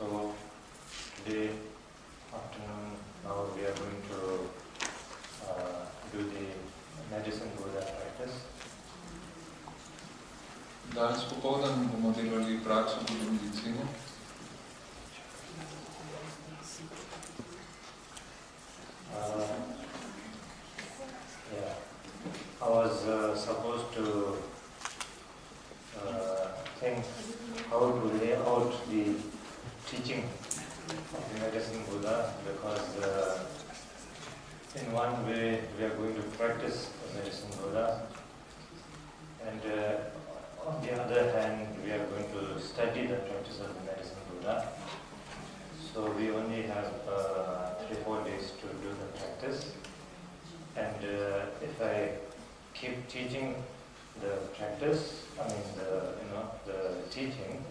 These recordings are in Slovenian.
So today afternoon, now we are going to do the medicine Buddha practice. Danes popoldan bomo delali prakso Buddha medicine. I was supposed to think how to lay out the teaching of the medicine Buddha, because in one way we are going to practice the medicine Buddha, and on the other hand we are going to study the practice of the medicine Buddha. So we only have 3-4 days to do the practice, and if I keep teaching the practice, the teaching,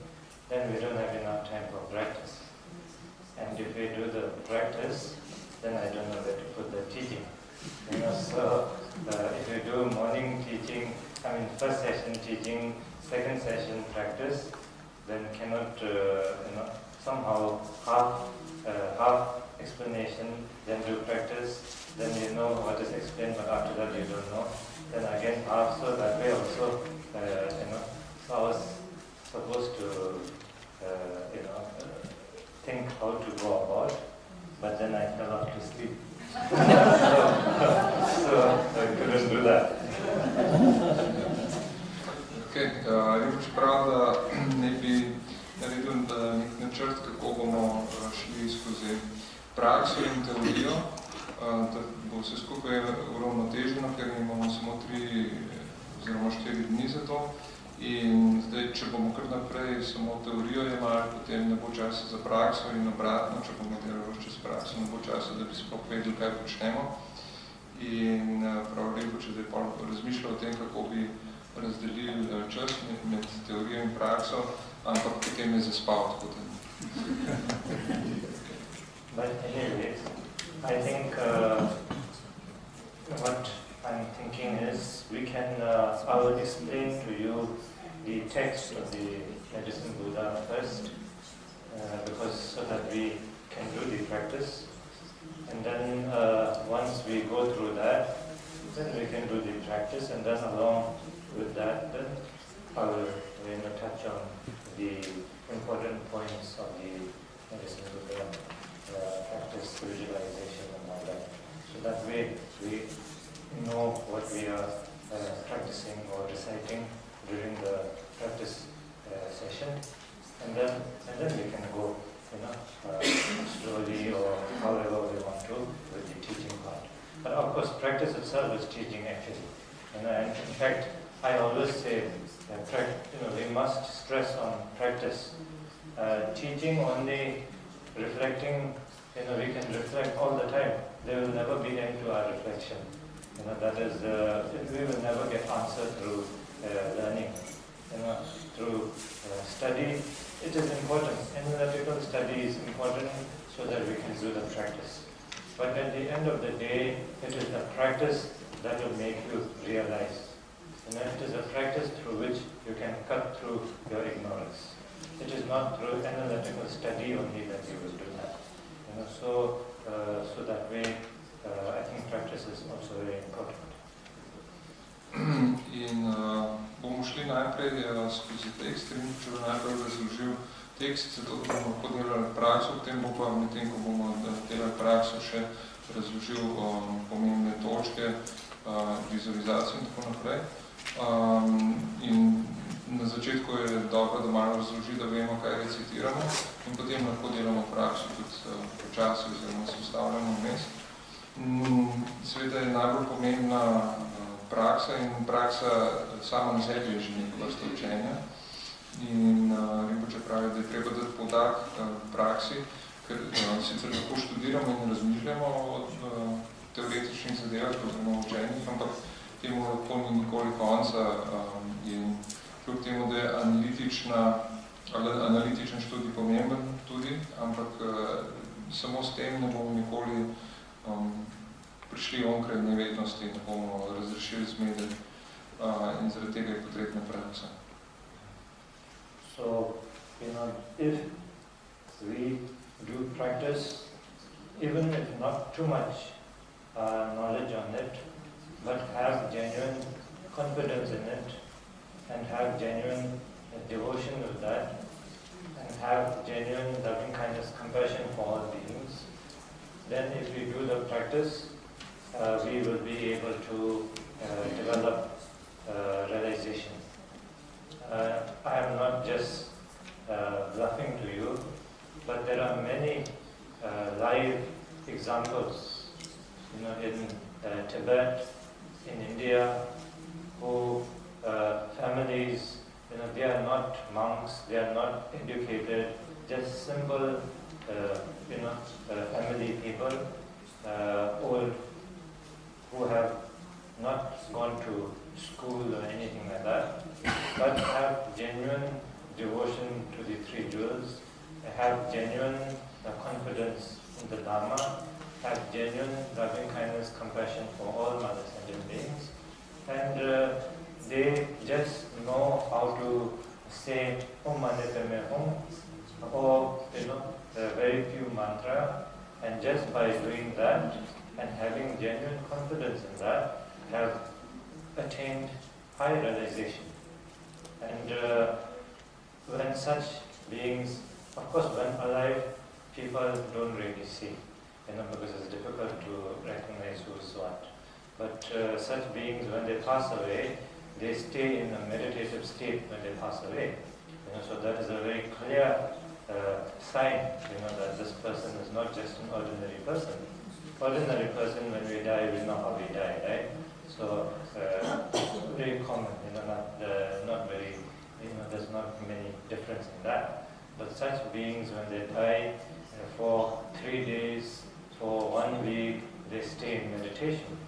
then we don't have enough time for practice. And if we do the practice, then I don't know where to put the teaching. So if we do morning teaching, first session teaching, second session practice, then cannot, somehow half explanation, then do practice, then you know what is explained, but after that you don't know. Then again half, so that way also, so I was supposed to, think how to go about, but then I fell off to sleep. so I couldn't do that. Ribič pravi, da ne bi naredil nek načrt, kako bomo šli skozi prakso in teorijo, da bo vse skupaj uravnoteženo, ker imamo samo 3 oziroma 4 dni za to. In zdaj, če bomo kar naprej samo teorijo jemali, potem ne bo časa za prakso in obratno, če bomo delali čez prakso, ne bo časa, da bi sploh vedeli, kaj počnemo. In prav lepo, če zdaj razmišljal o tem, kako bi razdelili čas med teorijo in prakso, ampak potem je zaspal, tako da. But anyways, I think what I'm thinking is we can, I will explain to you the text of the medicine Buddha first, because so that we can do the practice, and then once we go through that, then we can do the practice, and then along with that, then I will touch on the important points of the medicine Buddha practice, visualization and all that. So that way we know what we are practicing or reciting during the practice session, and then we can go, slowly or however we want to with the teaching part. But of course, practice itself is teaching actually. And in fact, I always say that we must stress on practice. Teaching only, reflecting, we can reflect all the time. There will never be end to our reflection. That is, we will never get answer through learning. Through study, it is important. Analytical study is important so that we can do the practice. But at the end of the day, it is the practice that will make you realize. It is a practice through which you can cut through your ignorance. It is not through analytical study only that you will do that. So that way, I think practice is also very important. In bomo šli najprej skozi tekst, in če bo najprej razložil tekst, zato bomo lahko delali prakso, potem bo pa medtem, ko bomo delali prakso, še razložil pomembne točke, vizualizacijo in tako naprej. In na začetku je dobro, da malo razloži, da vemo, kaj recitiramo, in potem lahko delamo prakso tudi počasi oziroma se ustavljamo vmes. Seveda je najbolj pomembna praksa, in praksa sama na sebi je že neka vrsta učenja. In Rinpoče pravi, da je treba dati poudarek v praksi, ker sicer lahko študiramo in razmišljamo o teoretičnih zadevah oziroma učenjih, ampak temu lahko ni nikoli konca in kljub temu, da je analitičen študij pomemben tudi, ampak samo s tem ne bomo nikoli prišli onkraj nevednosti, ne bomo razrešili zmede in zaradi tega je potrebna praksa. So, if we do practice, even if not too much knowledge on it, but have genuine confidence in it, and have genuine devotion with that, and have genuine loving kindness, compassion for all beings, then if we do the practice, we will be able to develop realization. I am not just bluffing to you, but there are many live examples, in Tibet, in India, who families, they are not monks, they are not educated, just simple, family people, old, who have not gone to school or anything like that, but have genuine devotion to the three jewels, have genuine confidence in the Dharma, have genuine loving kindness, compassion for all mother sentient beings, and they just know how to say Om Mani Padme Hum, or very few mantra, and just by doing that and having genuine confidence in that, have attained high realization. And when such beings, of course when alive, people don't really see, because it's difficult to recognize who's what. But such beings, when they pass away, they stay in a meditative state when they pass away. So that is a very clear sign, that this person is not just an ordinary person. Ordinary person, when we die, we know how we die, right? So very common, not very, there's not many difference in that. But such beings, when they die, for 3 days, for 1 week, they stay in meditation.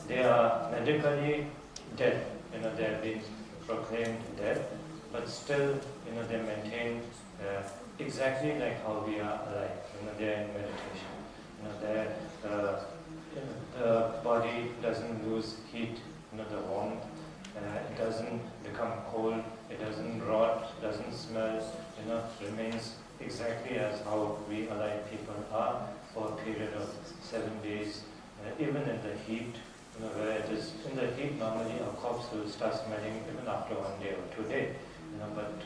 They are medically dead. They have been proclaimed dead, but still, they maintain exactly like how we are alive. They are in meditation. The body doesn't lose heat, the warmth. It doesn't become cold. It doesn't rot. Doesn't smell. Remains exactly as how we alive people are for a period of 7 days. Even in the heat, where it is in the heat, normally a corpse will start smelling even after 1 day or 2 days. But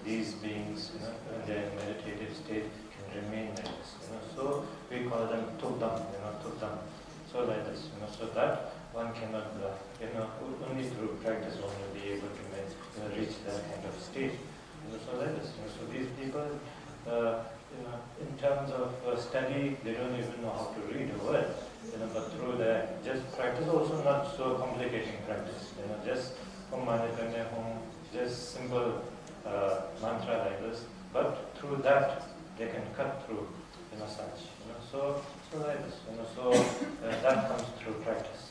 these beings, when they are in meditative state, can remain like this. So we call them tukdam, tukdam. So like this, so that one cannot bluff. Only through practice one will be able to reach that kind of state. So like this. So these people, in terms of study, they don't even know how to read a word. But through the just practice, also not so complicating practice. Just Om Mani Padme Hum, just simple mantra like this. But through that, they can cut through, such. So like this. So that comes through practice.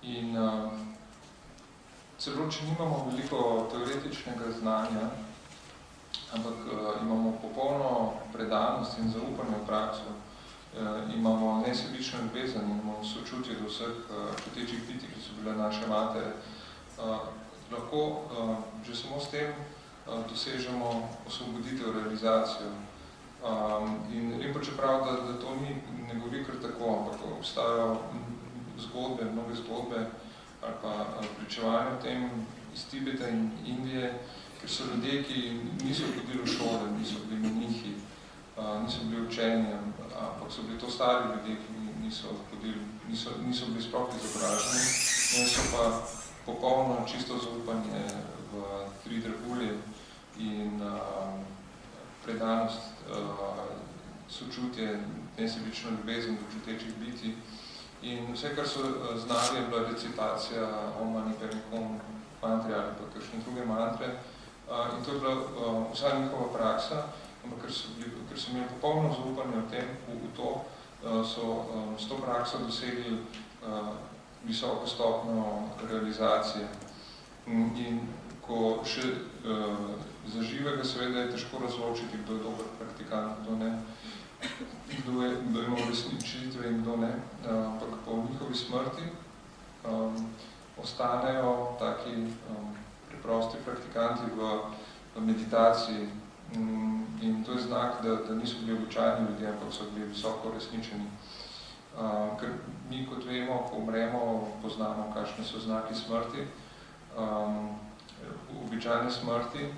In celo, če nimamo veliko teoretičnega znanja, ampak imamo popolno predanost in zaupanje v prakso, imamo nesebično ljubezen in imamo sočutje do vseh čutečih bitij, ki so bile naše matere, lahko že samo s tem dosežemo osvoboditev, realizacijo. In pa čeprav, da to ne govori kar tako, ampak obstajajo zgodbe, mnoge zgodbe ali pa pričevanje o tem iz Tibeta in Indije, ker so ljudje, ki niso hodili v šole, niso bili menihi, niso bili učeni, ampak so bili to stari ljudje, ki niso bili sploh izobraženi, in so pa popolno čisto zaupanje v tri dragulje in predanost, sočutje, nesebično ljubezen do čutečih bitij In vse, kar so znali, je bila recitacija Om Mani Padme Hum mantre ali pa kakšne druge mantre. In to je bila vsa njihova praksa, ampak ker so imeli popolno zaupanje v to, so s to prakso dosegli visoko stopnjo realizacije. In ko še za živega seveda je težko razločiti, kdo je dober praktikant, kdo ne, kdo ima uresničitve in kdo ne, ampak po njihovi smrti ostanejo taki preprosti praktikanti v meditaciji. In to je znak, da niso bili običajni ljudje, ampak so bili visoko uresničeni. Ker mi, kot vemo, ko umremo, poznamo, kakšni so znaki smrti. Običajne smrti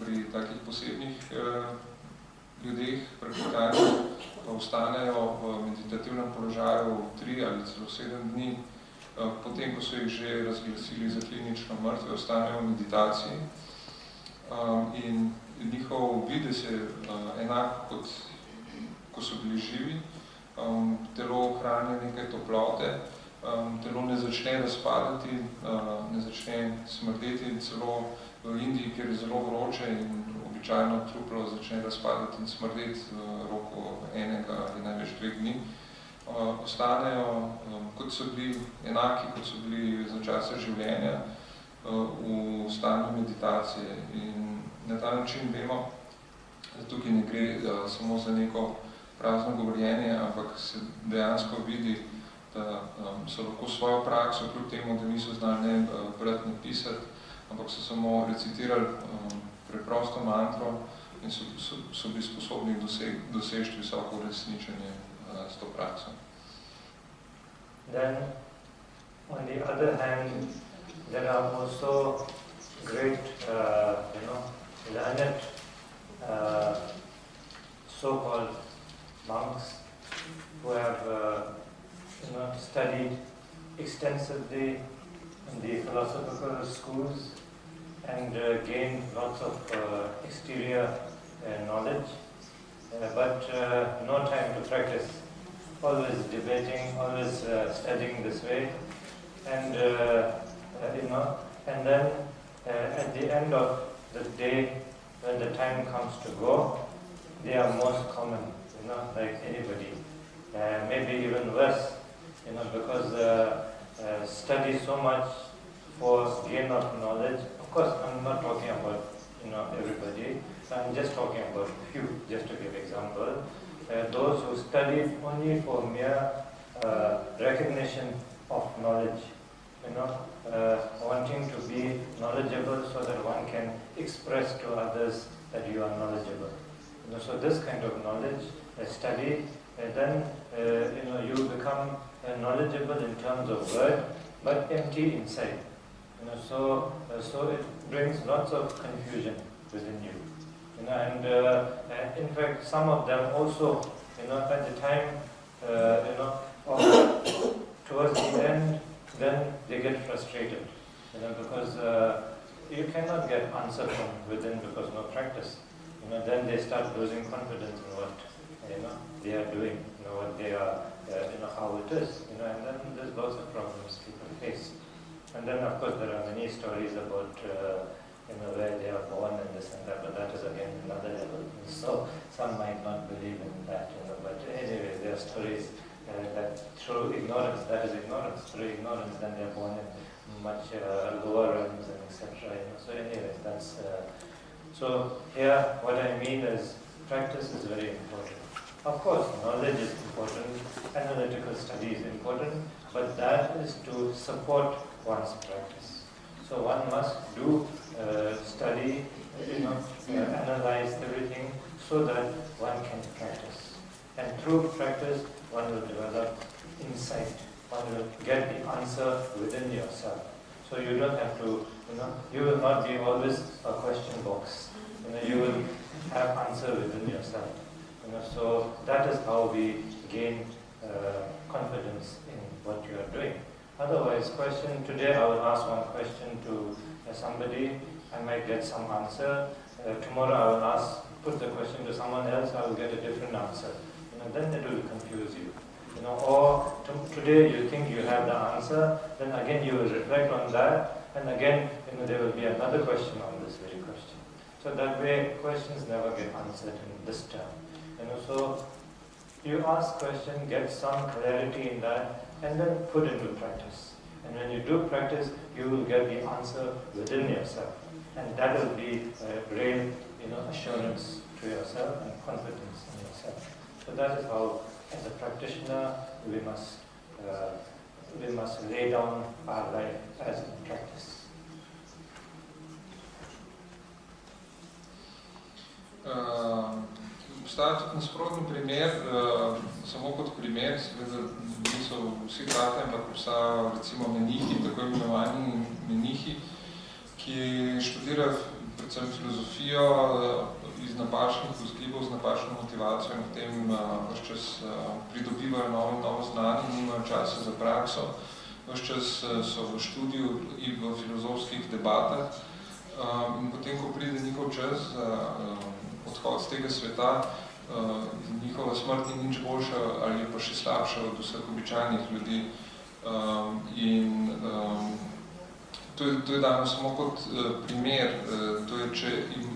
pri takih posebnih ljudeh, praktikantih, pa ostanejo v meditativnem položaju 3 ali celo 7 dni, potem, ko so jih že razglasili za klinično mrtve, ostanejo v meditaciji. In njihov videz je enak, kot ko so bili živi. Telo ohranja nekaj toplote, telo ne začne razpadati, ne začne smrdeti, celo v Indiji, kjer je zelo vroče in običajno truplo začne razpadati in smrdeti v roku 1 ali največ 2 dni, ostanejo, kot so bili enaki, kot so bili za časa življenja, v stanju meditacije. In na ta način vemo, da tukaj ne gre samo za neko prazno govorjenje, ampak se dejansko vidi, da so lahko svojo prakso, kljub temu, da niso znali ne brati, ne pisati, ampak so samo recitirali preprosto mantro in so bili sposobni doseči visoko uresničenje s to prakso. Then, on the other hand, there are also great, learned, so-called monks who have, studied extensively in the philosophical schools and gained lots of exterior knowledge, but no time to practice. Always debating, always studying this way, and and then at the end of the day, when the time comes to go, they are most common, like anybody. Maybe even worse, because study so much for gain of knowledge. Of course, I'm not talking about everybody. I'm just talking about a few, just to give example. Those who study only for mere recognition of knowledge, wanting to be knowledgeable so that one can express to others that you are knowledgeable. So this kind of knowledge, study, then you become knowledgeable in terms of word, but empty inside. So it brings lots of confusion within you. And in fact, some of them also, at the time, towards the end, then they get frustrated, because you cannot get answer from within because no practice. Then they start losing confidence in what they are doing, what they are, how it is, and then there's lots of problems people face. And then, of course, there are many stories about where they are born and this and that, but that is again another level. So some might not believe in that, but anyway, there are stories that through ignorance, that is ignorance, through ignorance, then they are born in much lower realms and etc. So anyways, that's so here what I mean is practice is very important. Of course, knowledge is important, analytical study is important, but that is to support one's practice. So one must do study, analyze everything so that one can practice. And through practice, one will develop insight. One will get the answer within yourself. So you don't have to, you will not be always a question box. You will have answer within yourself. So that is how we gain confidence in what you are doing. Otherwise, today I will ask one question to somebody, I might get some answer. Tomorrow I will put the question to someone else, I will get a different answer. Then it will confuse you. You know, or today you think you have the answer, then again you will reflect on that, and again, you know, there will be another question on this very question. So that way, questions never get answered in this term. You know, so you ask question, get some clarity in that, and then put into practice. And when you do practice, you will get the answer within yourself, and that will be a real, you know, assurance to yourself and confidence in yourself. So that is how, as a practitioner, we must lay down our life as a practice. Obstaja tudi nasprotni primer, samo kot primer, seveda niso vsi trate, ampak obstajajo recimo menihi, tako imenovani menihi, ki študirajo predvsem filozofijo iz napačnih vzgibov, z napačno motivacijo in v tem vse čas pridobivajo novo znanje, nimajo časa za prakso, vse čas so v študiju in v filozofskih debatah in potem, ko pride njihov čas za odhod z tega sveta, njihova smrt ni nič boljša ali pa še slabša od vseh običajnih ljudi. In to je dano samo kot primer, to je, če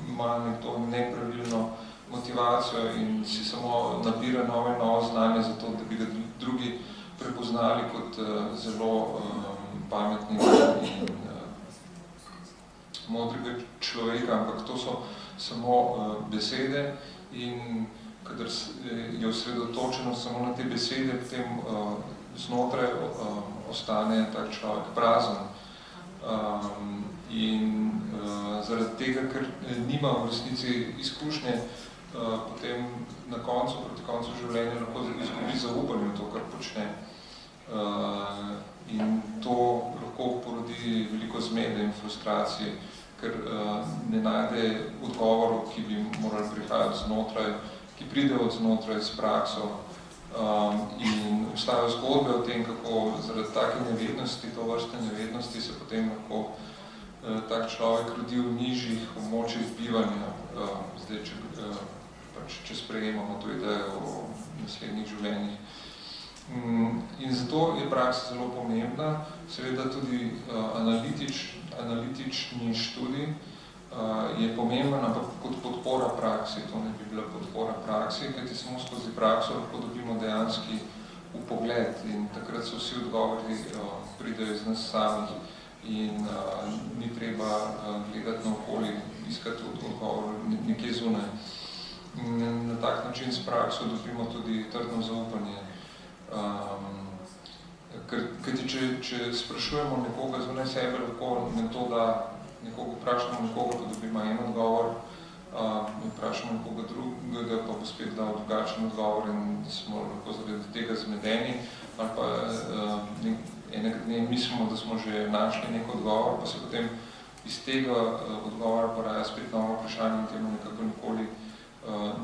ima nekdo nepravilno motivacijo in si samo nabira novo znanje za to, da bi ga drugi prepoznali kot zelo pametni in modrega človeka, ampak to so samo besede in kadar je osredotočeno samo na te besede, potem znotraj ostane tak človek prazen. In zaradi tega, ker nima v resnici izkušnje, potem na koncu, proti koncu življenja lahko izgubi zaupanje v to, kar počne. In to lahko porodi veliko zmede in frustracije, ker ne najde odgovorov, ki bi morali prihajati znotraj, ki pridejo od znotraj s prakso. In obstajajo zgodbe o tem, kako zaradi take nevednosti, to vrste nevednosti, se potem lahko tak človek rodi v nižjih območjih bivanja. Zdaj, če sprejemamo to idejo o naslednjih življenjih. In zato je praksa zelo pomembna, seveda tudi analitični študij je pomemben, ampak kot podpora praksi, to ne bi bila podpora praksi, kajti samo skozi prakso lahko dobimo dejanski vpogled in takrat so vsi odgovori pridejo iz nas samih in ni treba gledati naokoli, iskati odgovor nekje zunaj. Na tak način s prakso dobimo tudi trdno zaupanje. Kajti, če sprašujemo nekoga zunaj sebe, lahko nekoga vprašamo nekoga, pa dobimo en odgovor, vprašamo nekoga drugega, pa bo spet dal drugačen odgovor in smo lahko zaradi tega zmedeni, ali pa enega dne mislimo, da smo že našli nek odgovor, pa se potem iz tega odgovora poraja spet novo vprašanje in temu nekako nikoli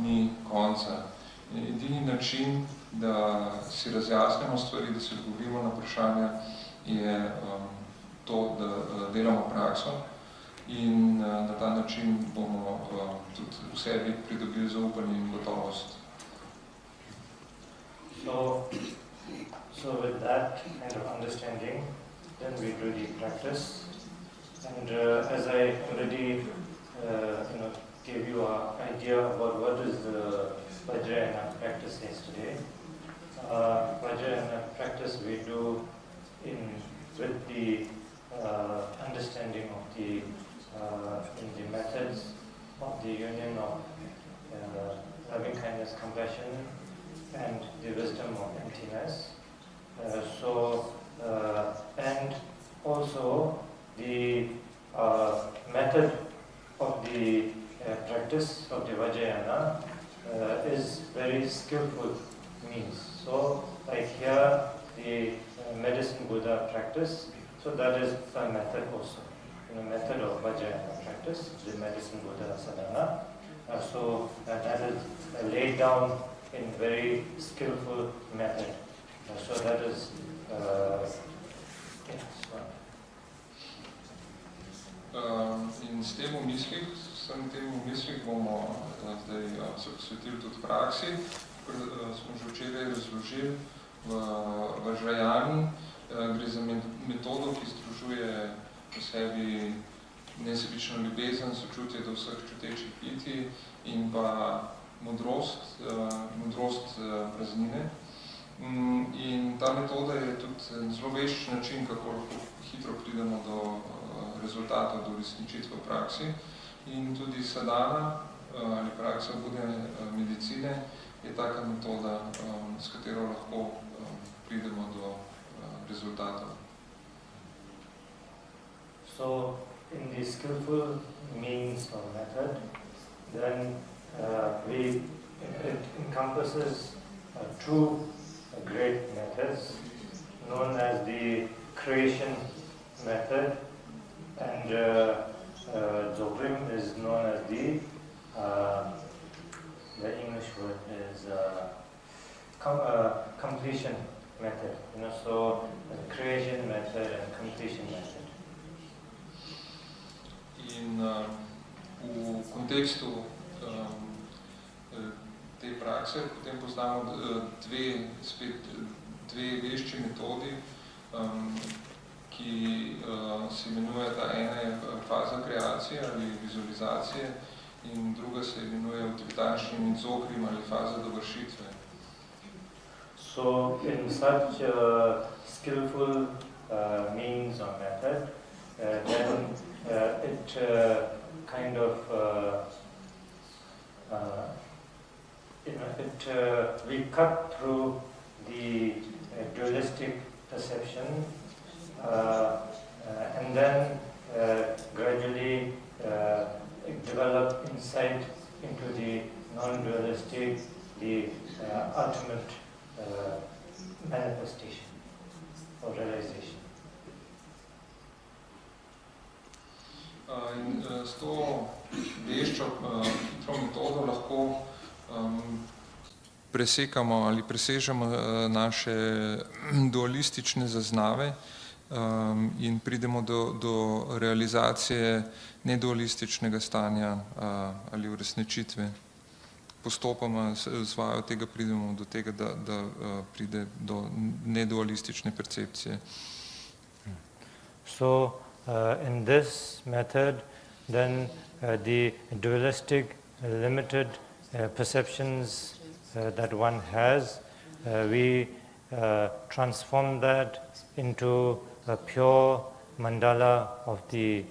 ni konca. Edini način, da si razjasnimo stvari, da si odgovorimo na vprašanja, je to, da delamo prakso in na ta način bomo tudi v sebi pridobili zaupanje in gotovost. So with that kind of understanding, then we really practice. And as I already gave you an idea about what is the Vajrayana practice yesterday. Vajrayana practice we do with the understanding of the methods of the union of loving kindness, compassion, and the wisdom of emptiness. And also the method of the practice of the Vajrayana is very skillful means. So, like here, the medicine Buddha practice, so that is a method also. Method of Vajrayana practice, the medicine Buddha sadhana. So that is laid down in very skillful method. So that is In s tem v mislih bomo zdaj se posvetili tudi praksi, ker smo že včeraj razložili, v žrajani. Gre za metodo, ki združuje v sebi nesebično ljubezen, sočutje do vseh čutečih bitij in pa modrost praznine. In ta metoda je tudi zelo vešč način, kako lahko hitro pridemo do rezultatov, do resničitve v praksi. In tudi sadhana ali praksa budne medicine je taka metoda, s katero lahko pridemo do rezultatov. So, in the skillful means or method, then it encompasses two great methods, known as the creation method, and Dzogchen is known as the English word is completion method. So the creation method and completion method. In v kontekstu te prakse potem poznamo dve vešči metodi, ki se imenujeta, ena je faza kreacije ali vizualizacije in druga se imenuje v tibetanščini dzogchen ali faza dovršitve. So in such skillful means or method, then it kind of we cut through the dualistic perception and then gradually develop insight into the non-dualistic, the ultimate manifestation or realization. In s to veščo hitro metodo lahko presekamo ali presežemo naše dualistične zaznave in pridemo do realizacije nedualističnega stanja ali uresničitve. Postopoma z vajo tega pridemo do tega, da pride do nedualistične percepcije. So, in this method, then the dualistic, limited perceptions that one has, we transform that into a pure mandala of the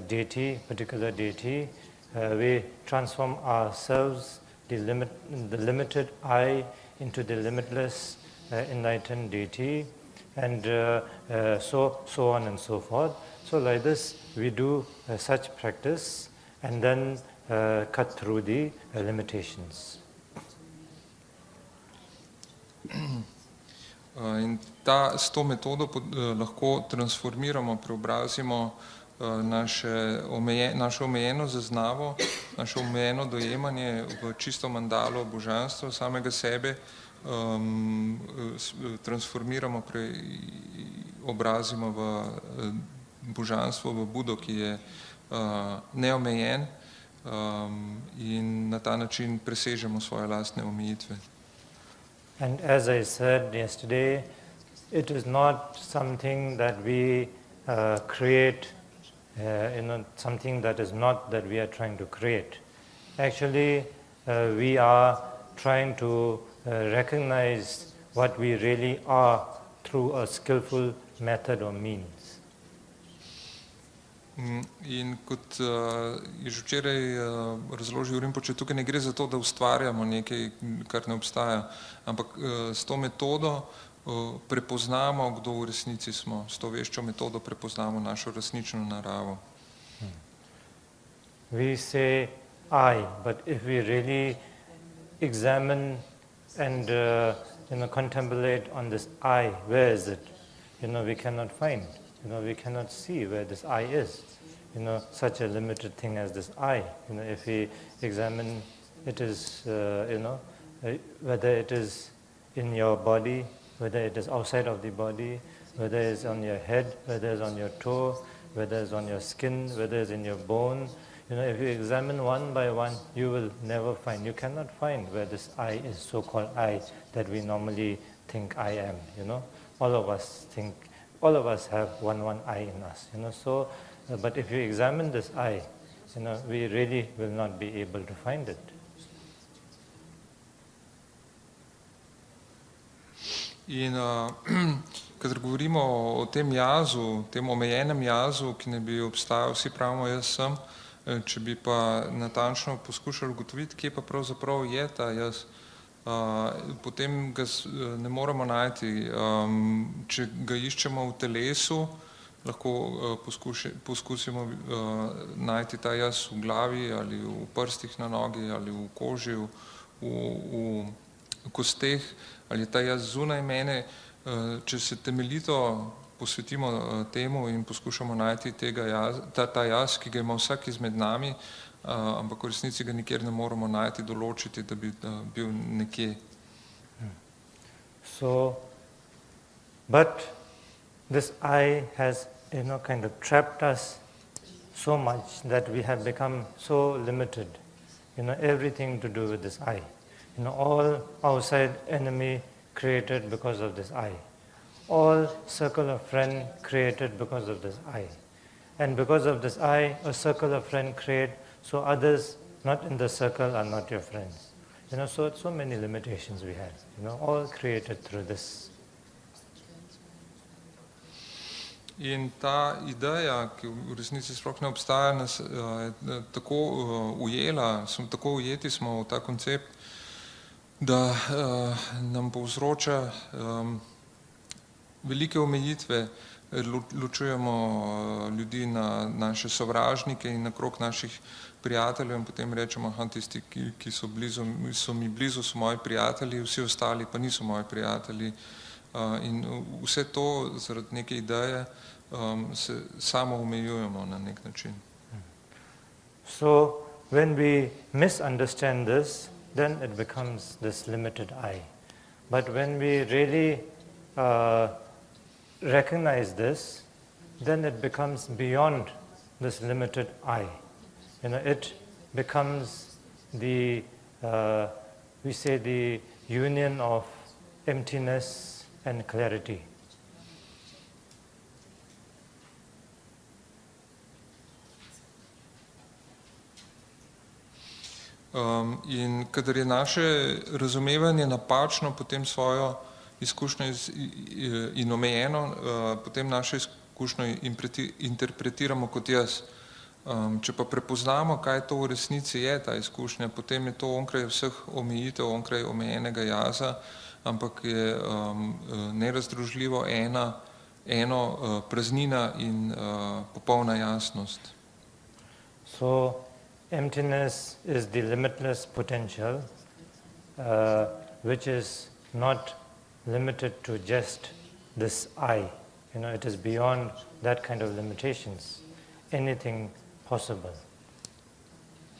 deity, particular deity. We transform ourselves, the limited I, into the limitless enlightened deity, and so on and so forth. So like this, we do such practice and then cut through the limitations. In s to metodo lahko transformiramo, preobrazimo našo omejeno zaznavo, našo omejeno dojemanje v čisto mandalo božanstva samega sebe, transformiramo, preobrazimo v božanstvo, v Budo, ki je neomejen in na ta način presežemo svoje lastne omejitve. And as I said yesterday, it is not something that we create, something that is not that we are trying to create. Actually, we are trying to recognize what we really are through a skillful method or means. In kot je že včeraj razložil Rinpoče, tukaj ne gre za to, da ustvarjamo nekaj, kar ne obstaja, ampak s to metodo prepoznamo, kdo v resnici smo. S to veščo metodo prepoznamo našo resnično naravo. We say I, but if we really examine and contemplate on this I, where is it? We cannot find. We cannot see where this I is. Such a limited thing as this I. If we examine, it is, whether it is in your body, whether it is outside of the body, whether it is on your head, whether it is on your toe, whether it is on your skin, whether it is in your bone. If you examine one by one, you will never find. You cannot find where this I is, so-called I, that we normally think I am, you know. All of us have one I in us, you know. So, but if you examine this I, you know, we really will not be able to find it. In kadar govorimo o tem jazu, tem omejenem jazu, ki ne bi obstajal, vsi pravimo jaz sem, če bi pa natančno poskušali ugotoviti, kje pa pravzaprav je ta jaz, potem ga ne moremo najti. Če ga iščemo v telesu, lahko poskusimo najti ta jaz v glavi ali v prstih na nogi ali v koži, v kosteh, ali ta jaz zunaj mene. Če se temeljito posvetimo temu in poskušamo najti ta jaz, ki ga ima vsak izmed nami, ampak v resnici ga nikjer ne moremo najti, določiti, da bi bil nekje. So, but this I has, you know, kind of trapped us so much that we have become so limited. You know, everything to do with this I. You know, all outside enemy created because of this I. All circle of friend created because of this I. And because of this I, a circle of friend create, so others not in the circle are not your friends. You know, so many limitations we have, you know, all created through this. In ta ideja, ki v resnici sploh ne obstaja, nas tako ujela, tako ujeti smo v ta koncept, da nam povzroča velike omejitve, ločujemo ljudi na naše sovražnike in na krog naših prijateljev in potem rečemo, tisti, ki so mi blizu, so moji prijatelji, vsi ostali pa niso moji prijatelji. In vse to zaradi neke ideje se samo omejujemo na nek način. So when we misunderstand this, then it becomes this limited I. But when we really recognize this, then it becomes beyond this limited I. You know, it becomes the, we say, the union of emptiness and clarity. In kadar je naše razumevanje napačno, potem svojo izkušnjo in omejeno, potem našo izkušnjo interpretiramo kot jaz. Če pa prepoznamo, kaj to v resnici je, ta izkušnja, potem je to onkraj vseh omejitev, onkraj omejenega jaza, ampak je nerazdružljivo eno praznina in popolna jasnost. So emptiness is the limitless potential, which is not limited to just this I. You know, it is beyond that kind of limitations. Anything possible.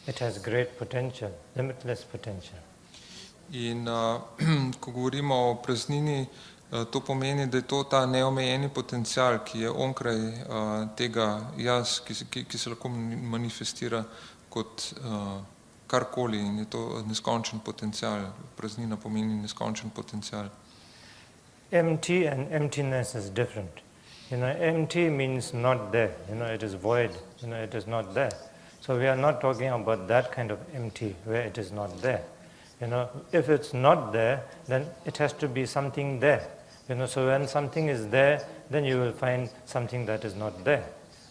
It has great potential, limitless potential. In ko govorimo o praznini, to pomeni, da je to ta neomejeni potencial, ki je onkraj tega jaz, ki se lahko manifestira kot karkoli, in je to neskončen potencial. Praznina pomeni neskončen potencial. Empty and emptiness is different. You know, empty means not there. You know, it is void. You know, it is not there. So we are not talking about that kind of empty where it is not there. You know, if it's not there, then it has to be something there. You know, so when something is there, then you will find something that is not there.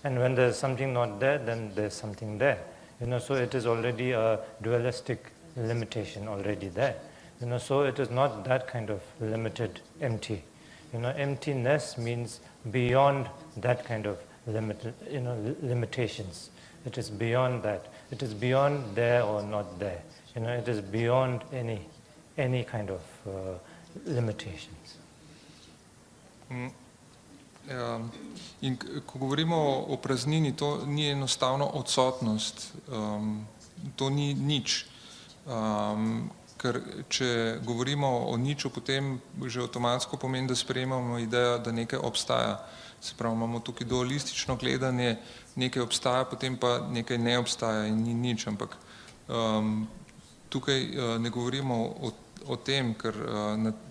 And when there's something not there, then there's something there. You know, so it is already a dualistic limitation already there. You know, so it is not that kind of limited empty. You know, emptiness means beyond that kind of limitations. It is beyond that. It is beyond there or not there. You know, it is beyond any kind of limitations. In ko govorimo o praznini, to ni enostavno odsotnost, to ni nič. Ker če govorimo o niču, potem že avtomatsko pomeni, da sprejemamo idejo, da nekaj obstaja. Se pravi, imamo tukaj dualistično gledanje, nekaj obstaja, potem pa nekaj ne obstaja in ni nič, ampak tukaj ne govorimo o tem, ker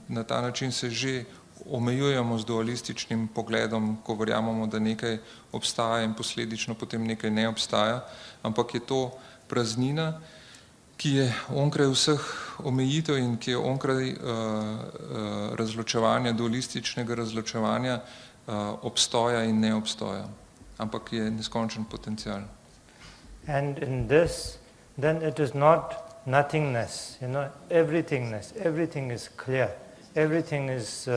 na ta način se že omejujemo z dualističnim pogledom, ko verjamemo, da nekaj obstaja in posledično potem nekaj ne obstaja, ampak je to praznina, ki je onkraj vseh omejitev in ki je onkraj razločevanja, dualističnega razločevanja obstoja in ne obstoja, ampak je neskončen potencial. And in this, then it is not nothingness, everythingness. Everything is clear. Everything is,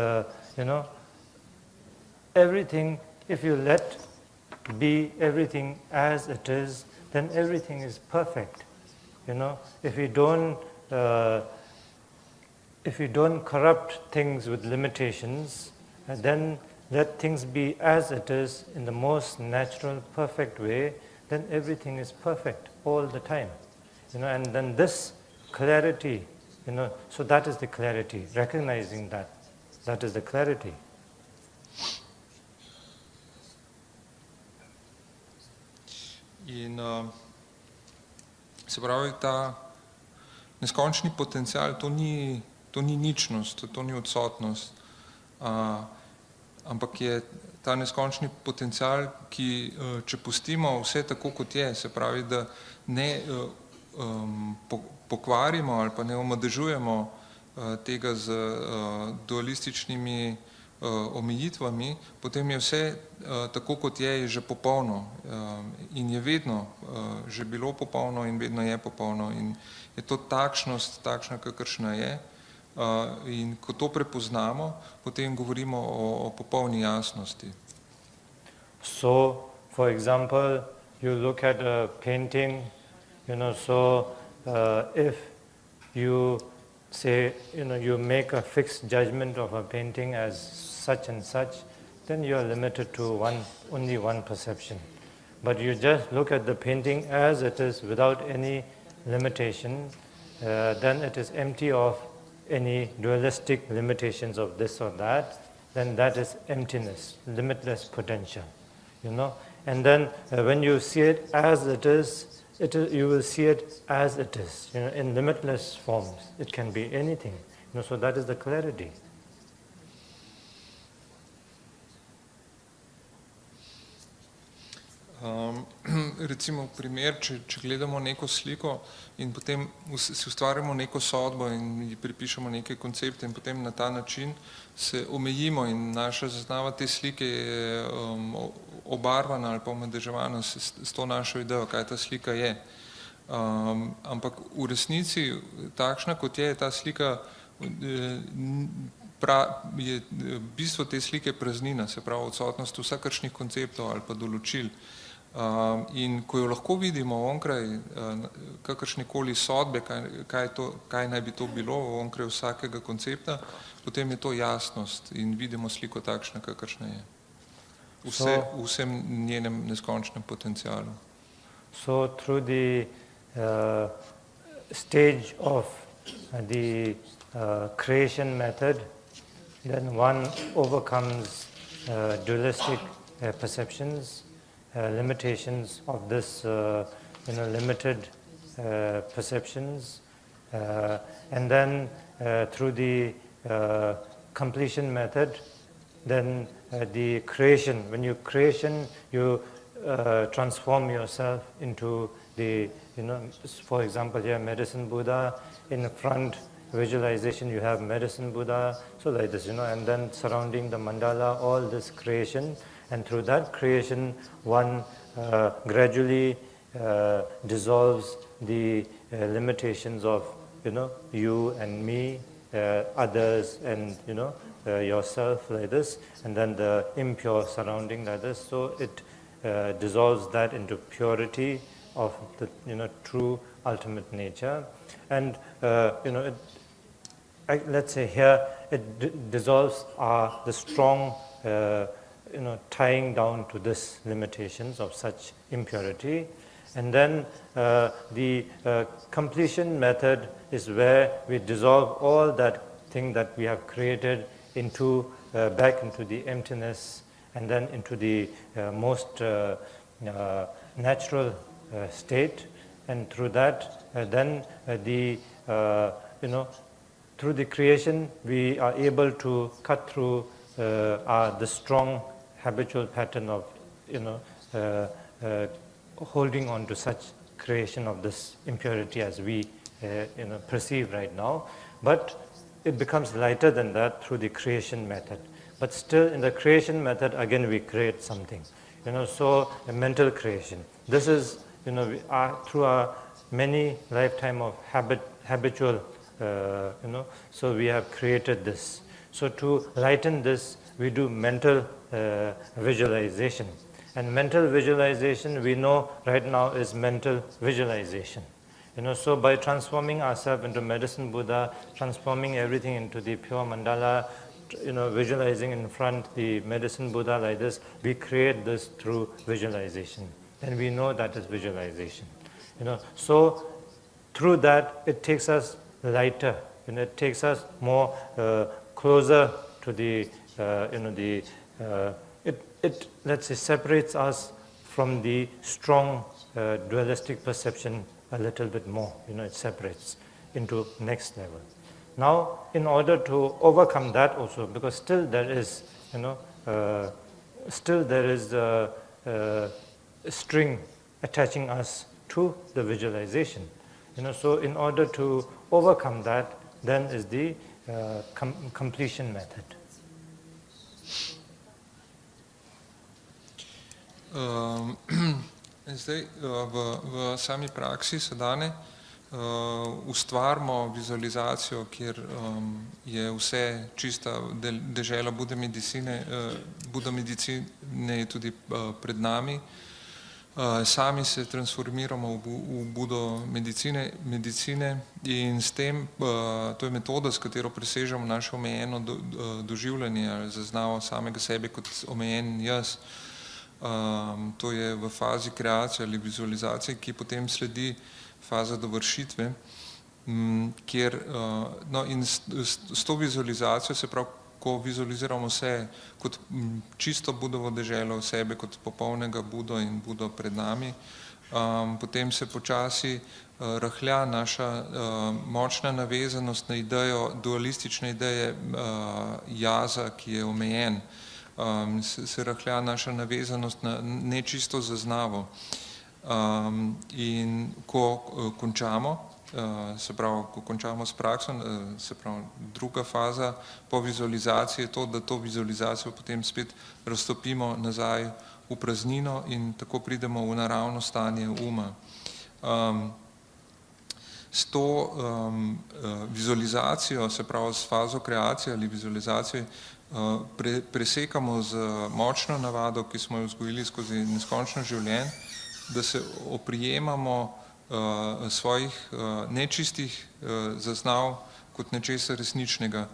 everything, if you let be everything as it is, then everything is perfect. If you don't corrupt things with limitations, then let things be as it is in the most natural, perfect way, then everything is perfect all the time. And then this clarity, so that is the clarity, recognizing that is the clarity. In se pravi, ta neskončni potencial, to ni ničnost, to ni odsotnost, ampak je ta neskončni potencial, ki, če pustimo vse tako, kot je, se pravi, da ne pokvarimo ali pa ne omadežujemo tega z dualističnimi omejitvami, potem je vse tako, kot je že popolno in je vedno že bilo popolno in vedno je popolno in je to takšnost, takšna, kakršna je. In ko to prepoznamo, potem govorimo o popolni jasnosti. So, for example, you look at a painting, if you say, you make a fixed judgment of a painting as such and such, then you are limited to only one perception. But you just look at the painting as it is without any limitation, then it is empty of any dualistic limitations of this or that, then that is emptiness, limitless potential, And then when you see it as it is, you will see it as it is, in limitless forms. It can be anything, so that is the clarity. Recimo primer, če gledamo neko sliko in potem si ustvarjamo neko sodbo in ji pripišemo neke koncepte in potem na ta način se omejimo in naša zaznava te slike je obarvana ali pa omadeževana s to našo idejo, kaj ta slika je. Ampak v resnici takšna, kot je ta slika, je bistvo te slike praznina, se pravi odsotnost vsakršnih konceptov ali pa določil. In ko jo lahko vidimo onkraj kakršnekoli sodbe, kaj naj bi to bilo onkraj vsakega koncepta, potem je to jasnost in vidimo sliko takšna, kakršna je. V vsem njenem neskončnem potencialu. So through the stage of the creation method, then one overcomes dualistic perceptions, limitations of this limited perceptions, and then through the completion method, then the creation, when you creation, you transform yourself into the, for example here Medicine Buddha, in the front visualization you have Medicine Buddha, so like this, and then surrounding the mandala, all this creation, and through that creation one gradually dissolves the limitations of you and me, others and yourself like this, and then the impure surrounding like this, so it dissolves that into purity of the true ultimate nature. And let's say here it dissolves the strong tying down to this limitations of such impurity. And then the completion method is where we dissolve all that thing that we have created into back into the emptiness, and then into the most natural state, and through that then the through the creation, we are able to cut through the strong habitual pattern of, holding on to such creation of this impurity as we, perceive right now. But it becomes lighter than that through the creation method. But still, in the creation method, again, we create something. So a mental creation. This is, through our many lifetime of habitual, so we have created this. So to lighten this, we do mental visualization. And mental visualization, we know right now, is mental visualization. So by transforming ourselves into Medicine Buddha, transforming everything into the pure mandala, visualizing in front the Medicine Buddha like this, we create this through visualization. And we know that is visualization. So through that, it takes us lighter. It takes us more closer to the, let's say, separates us from the strong dualistic perception a little bit more. It separates into next level. Now, in order to overcome that also, because still there is, a string attaching us to the visualization. So in order to overcome that, then is the completion method. Zdaj, v sami praksi sedanje ustvarimo vizualizacijo, kjer je vse čista dežela Buda medicine je tudi pred nami. Sami se transformiramo v Budo medicine in s tem, to je metoda, s katero presežemo naše omejeno doživljanje ali zaznavo samega sebe kot omejen jaz. To je v fazi kreacije ali vizualizacije, ki potem sledi faza dovršitve, kjer, in s to vizualizacijo, se pravi, ko vizualiziramo vse kot čisto Budovo deželo sebe, kot popolnega Budo in Budo pred nami, potem se počasi rahlja naša močna navezanost na idejo, dualistične ideje jaza, ki je omejen. Se rahlja naša navezanost na nečisto zaznavo. In ko končamo, se pravi, ko končamo s prakso, se pravi, druga faza po vizualizaciji je to, da to vizualizacijo potem spet raztopimo nazaj v praznino in tako pridemo v naravno stanje uma. S to vizualizacijo, se pravi s fazo kreacije ali vizualizacije, presekamo z močno navado, ki smo jo vzgojili skozi neskončno življenje, da se oprijemamo svojih nečistih zaznav kot nečesa resničnega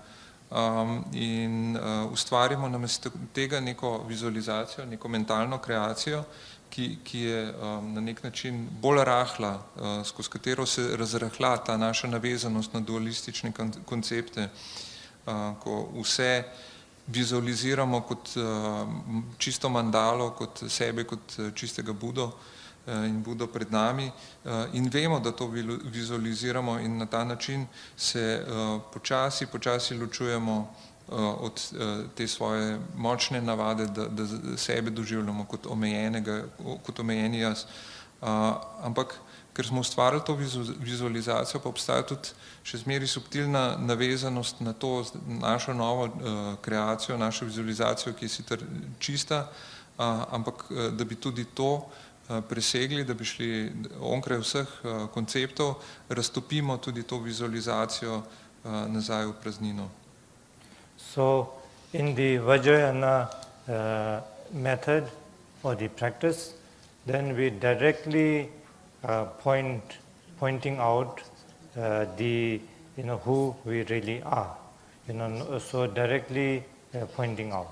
in ustvarimo namesto tega neko vizualizacijo, neko mentalno kreacijo, ki je na nek način bolj rahla, skozi katero se razrahla ta naša navezanost na dualistične koncepte, ko vse vizualiziramo kot čisto mandalo, kot sebe, kot čistega Budo in Budo pred nami in vemo, da to vizualiziramo in na ta način se počasi ločujemo od te svoje močne navade, da sebe doživljamo kot omejeni jaz. Ampak ker smo ustvarili to vizualizacijo, pa obstaja tudi še zmeraj subtilna navezanost na to našo novo kreacijo, našo vizualizacijo, ki je sicer čista, ampak da bi tudi to presegli, da bi šli onkraj vseh konceptov, raztopimo tudi to vizualizacijo nazaj v praznino. So in the Vajrayana method or the practice, then we directly pointing out the who we really are, so directly pointing out.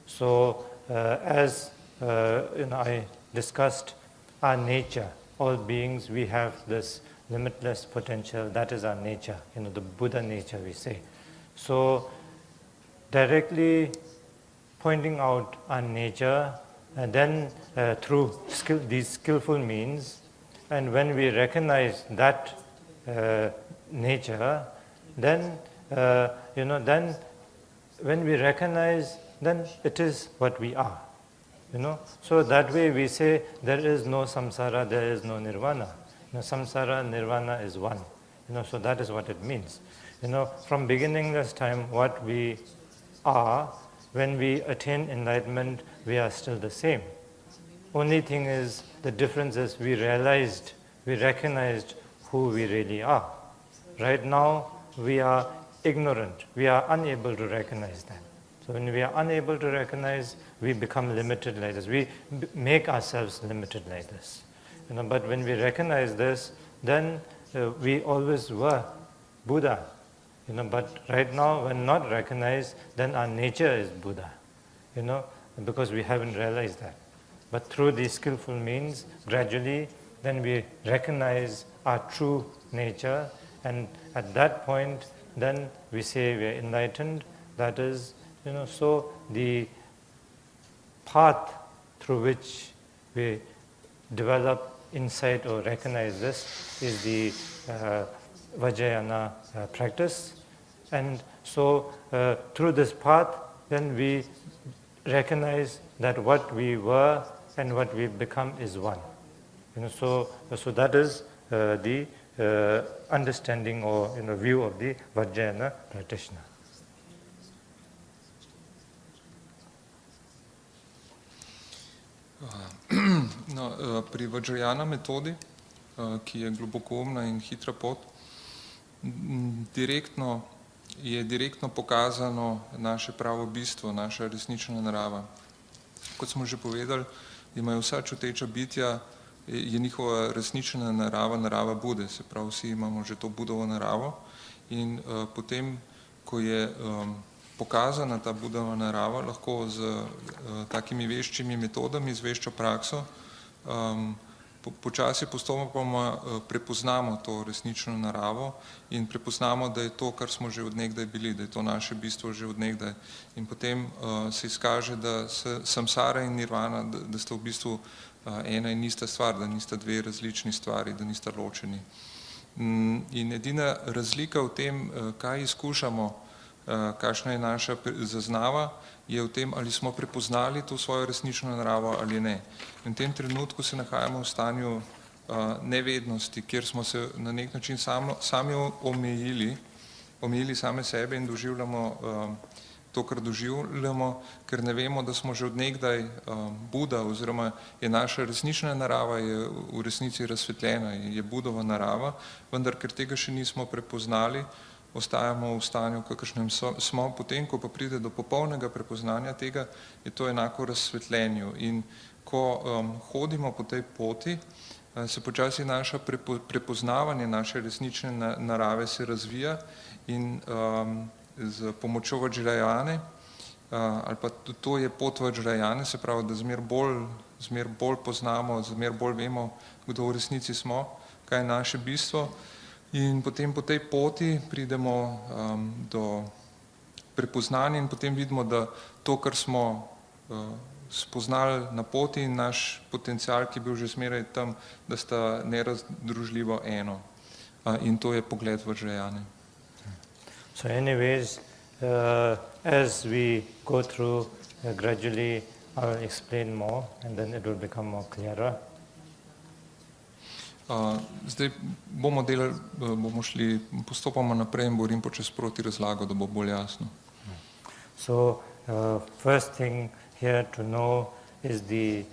So as I discussed, our nature, all beings, we have this limitless potential. That is our nature, the Buddha nature, we say. So directly pointing out our nature, and then through these skillful means, and when we recognize that nature, then then when we recognize, then it is what we are. So that way we say there is no samsara, there is no nirvana. Samsara, nirvana is one. So that is what it means. From beginningless time, what we are, when we attain enlightenment, we are still the same. Only thing is, the difference is we recognized who we really are. Right now, we are ignorant. We are unable to recognize that. So when we are unable to recognize, we become limited like this. We make ourselves limited like this. But when we recognize this, then we always were Buddha. But right now, when not recognized, then our nature is Buddha. Because we haven't realized that. But through these skillful means, gradually, then we recognize our true nature, and at that point, then we say we are enlightened. That is, so the path through which we develop insight or recognize this is the Vajrayana practice. And so through this path, then we recognize that what we were and what we become is one. So that is the understanding or view of the Vajrayana practitioner. Pri Vajrayana metodi, ki je globokoumna in hitra pot, je direktno pokazano naše pravo bistvo, naša resnična narava. Kot smo že povedali, imajo vsa čuteča bitja, je njihova resnična narava, narava Bude, se pravi, vsi imamo že to Budovo naravo, in potem, ko je pokazana ta Budova narava, lahko z takimi veščimi metodami, z veščo prakso, počasi postopoma prepoznamo to resnično naravo in prepoznamo, da je to, kar smo že od nekdaj bili, da je to naše bistvo že od nekdaj. In potem se izkaže, da samsara in nirvana, da sta v bistvu ena in ista stvar, da nista dve različni stvari, da nista ločeni. In edina razlika v tem, kaj izkušamo, kakšna je naša zaznava, je v tem, ali smo prepoznali to svojo resnično naravo ali ne. In v tem trenutku se nahajamo v stanju nevednosti, kjer smo se na nek način sami omejili same sebe in doživljamo to, kar doživljamo, ker ne vemo, da smo že od nekdaj Buda, oziroma je naša resnična narava je v resnici razsvetljena, je Budova narava, vendar ker tega še nismo prepoznali, ostajamo v stanju, kakršnem smo, potem, ko pa pride do popolnega prepoznanja tega, je to enako razsvetljenju. In ko hodimo po tej poti, se počasi naše prepoznavanje naše resnične narave se razvija in z pomočjo Vajrayane, ali pa to je pot Vajrayane, se pravi, da zmer bolj poznamo, zmer bolj vemo, kdo v resnici smo, kaj je naše bistvo. In potem po tej poti pridemo do prepoznanja in potem vidimo, da to, kar smo spoznali na poti in naš potencial, ki je bil že zmeraj tam, da sta nerazdružljivo eno. In to je pogled Vajrayane. So anyways, as we go through gradually, I'll explain more and then it will become more clearer. Zdaj bomo šli postopoma naprej in bo Rinpoče sproti razlagal, da bo bolj jasno. So first thing here to know is the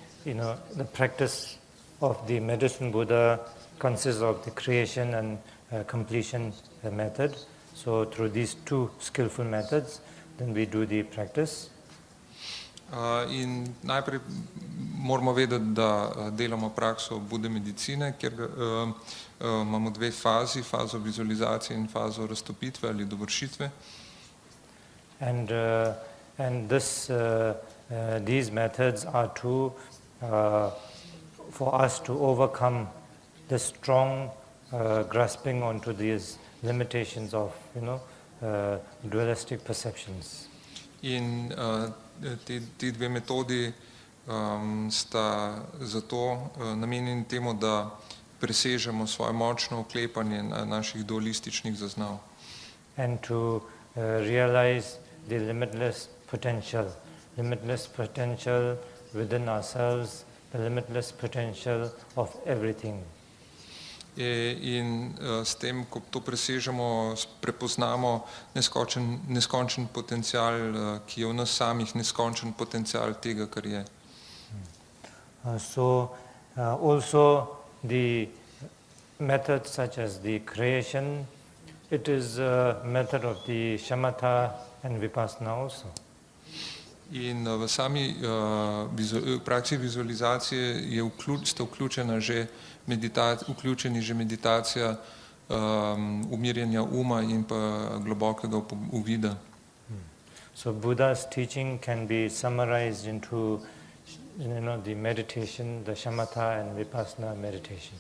practice of the medicine Buddha consists of the creation and completion method. So through these two skillful methods, then we do the practice. In najprej moramo vedeti, da delamo prakso Bude medicine, kjer imamo dve fazi, fazo vizualizacije in fazo raztopitve ali dovršitve. And these methods are for us to overcome the strong grasping onto these limitations of dualistic perceptions. In ti dve metodi sta zato namenjeni temu, da presežemo svoje močno oklepanje naših dualističnih zaznav. and to realize the limitless potential within ourselves, the limitless potential of everything. In s tem, ko to presežemo, prepoznamo neskončen potencial, ki je v nas samih, neskončen potencial tega, kar je. Also the methods such as the creation, it is a method of the shamatha and vipassana also. In v sami praksi vizualizacije sta vključeni že meditacija umirjanja uma in pa globokega uvida. So Buddha's teaching can be summarized into the meditation, the shamatha and vipassana meditation.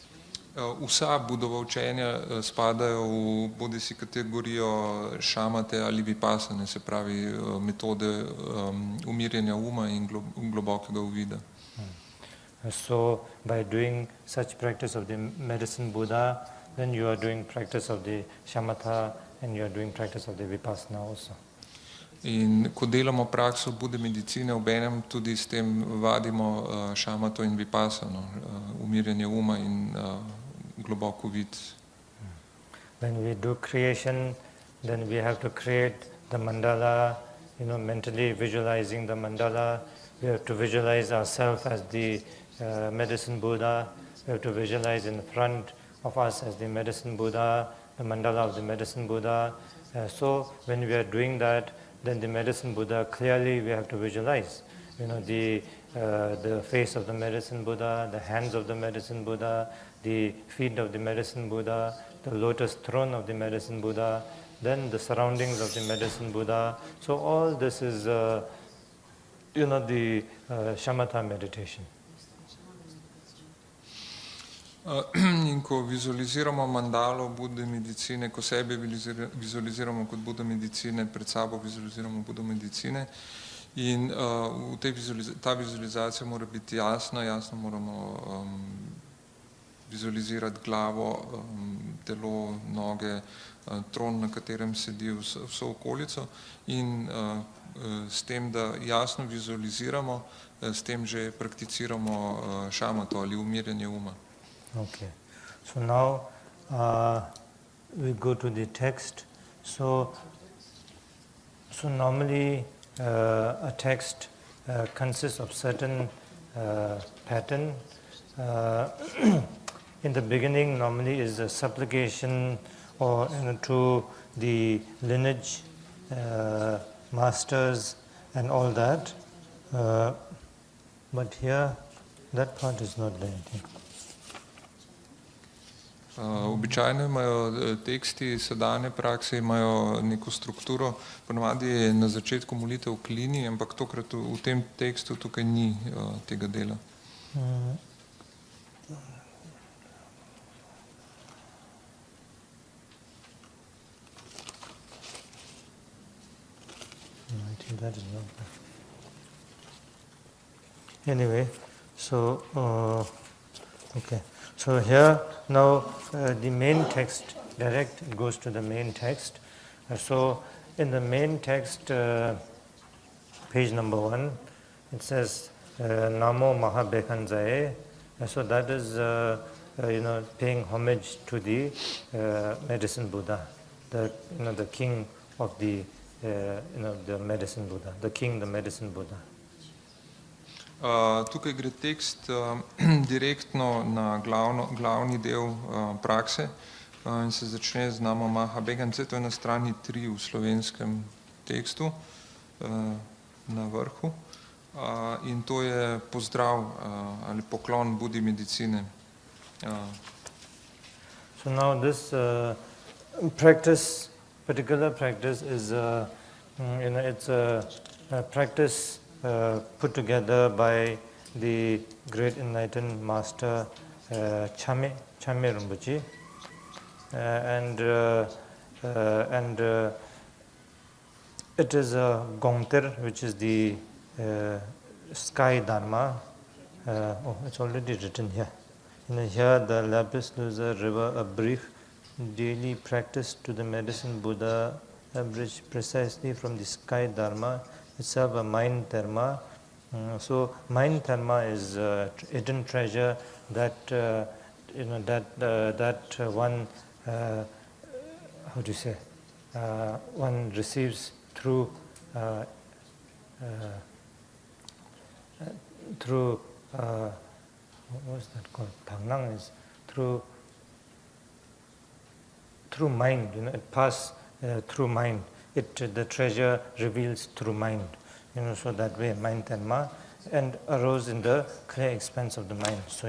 Vsa Budova učenja spadajo v bodisi kategorijo šamate ali vipassane, se pravi metode umirjanja uma in globokega uvida. So by doing such practice of the medicine Buddha, then you are doing practice of the shamatha and you are doing practice of the vipassana also. In ko delamo prakso Bude medicine, obenem tudi s tem vadimo šamato in vipassano, umirjanje uma in globok uvid. When we do creation, then we have to create the mandala, mentally visualizing the mandala. We have to visualize ourselves as the medicine Buddha. We have to visualize in front of us as the medicine Buddha, the mandala of the medicine Buddha. So when we are doing that, then the medicine Buddha clearly we have to visualize. The face of the medicine Buddha, the hands of the medicine Buddha, the feet of the medicine Buddha, the lotus throne of the medicine Buddha, then the surroundings of the medicine Buddha. So all this is, the shamatha meditation. In ko vizualiziramo mandalo Bude medicine, ko sebe vizualiziramo kot Buda medicine, pred sabo vizualiziramo Budo medicine, in ta vizualizacija mora biti jasno moramo vizualizirati glavo, telo, noge, tron, na katerem sedi vso okolico, in s tem, da jasno vizualiziramo, s tem že prakticiramo šamato ali umirjanje uma. Okay, so now we go to the text. So normally a text consists of certain pattern. In the beginning, normally is a supplication or to the lineage, masters, and all that. But here, that part is not there. Običajno imajo teksti sedanje prakse imajo neko strukturo, ponavadi je na začetku molitev klini, ampak tokrat v tem tekstu tukaj ni tega dela. I think that is not there. Anyway, so okay. So here now the main text direct goes to the main text. So in the main text, page number 1, it says Namo Mahabekhanjaye. So that is paying homage to the medicine Buddha, the king of the the medicine Buddha, the medicine Buddha. Tukaj gre tekst direktno na glavni del prakse in se začne z Namo Mahabekhanjaye, to je na strani 3 v slovenskem tekstu na vrhu, in to je pozdrav ali poklon Budi medicine. So now this particular practice is it's a practice put together by the great enlightened master Chame Rinpoche, and it is a Gongtir, which is the sky dharma. It's already written here. Here the lapis lazuli river, a brief daily practice to the medicine Buddha bridge precisely from the sky dharma, itself a mind dharma. So mind dharma is hidden treasure that one how do you say one receives through what was that called? Bhangnang is through mind. It passes through mind. The treasure reveals through mind. So that way, mind dharma, and arose in the clear expanse of the mind. So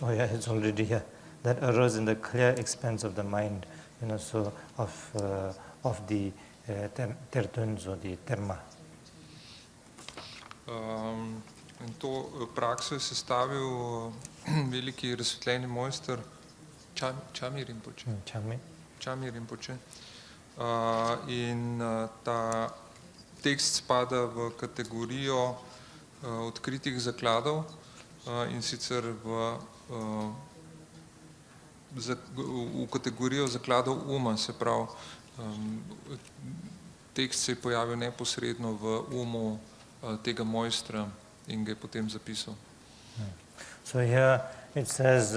it's already here. That arose in the clear expanse of the mind. So of the tertuns or the dharma. In to prakso je sestavil veliki razsvetljeni mojster Chami Rinpoche. Chami Rinpoche. In ta tekst spada v kategorijo odkritih zakladov in sicer v kategorijo zakladov uma, se pravi, tekst se je pojavil neposredno v umu tega mojstra in ga je potem zapisal. So here it says,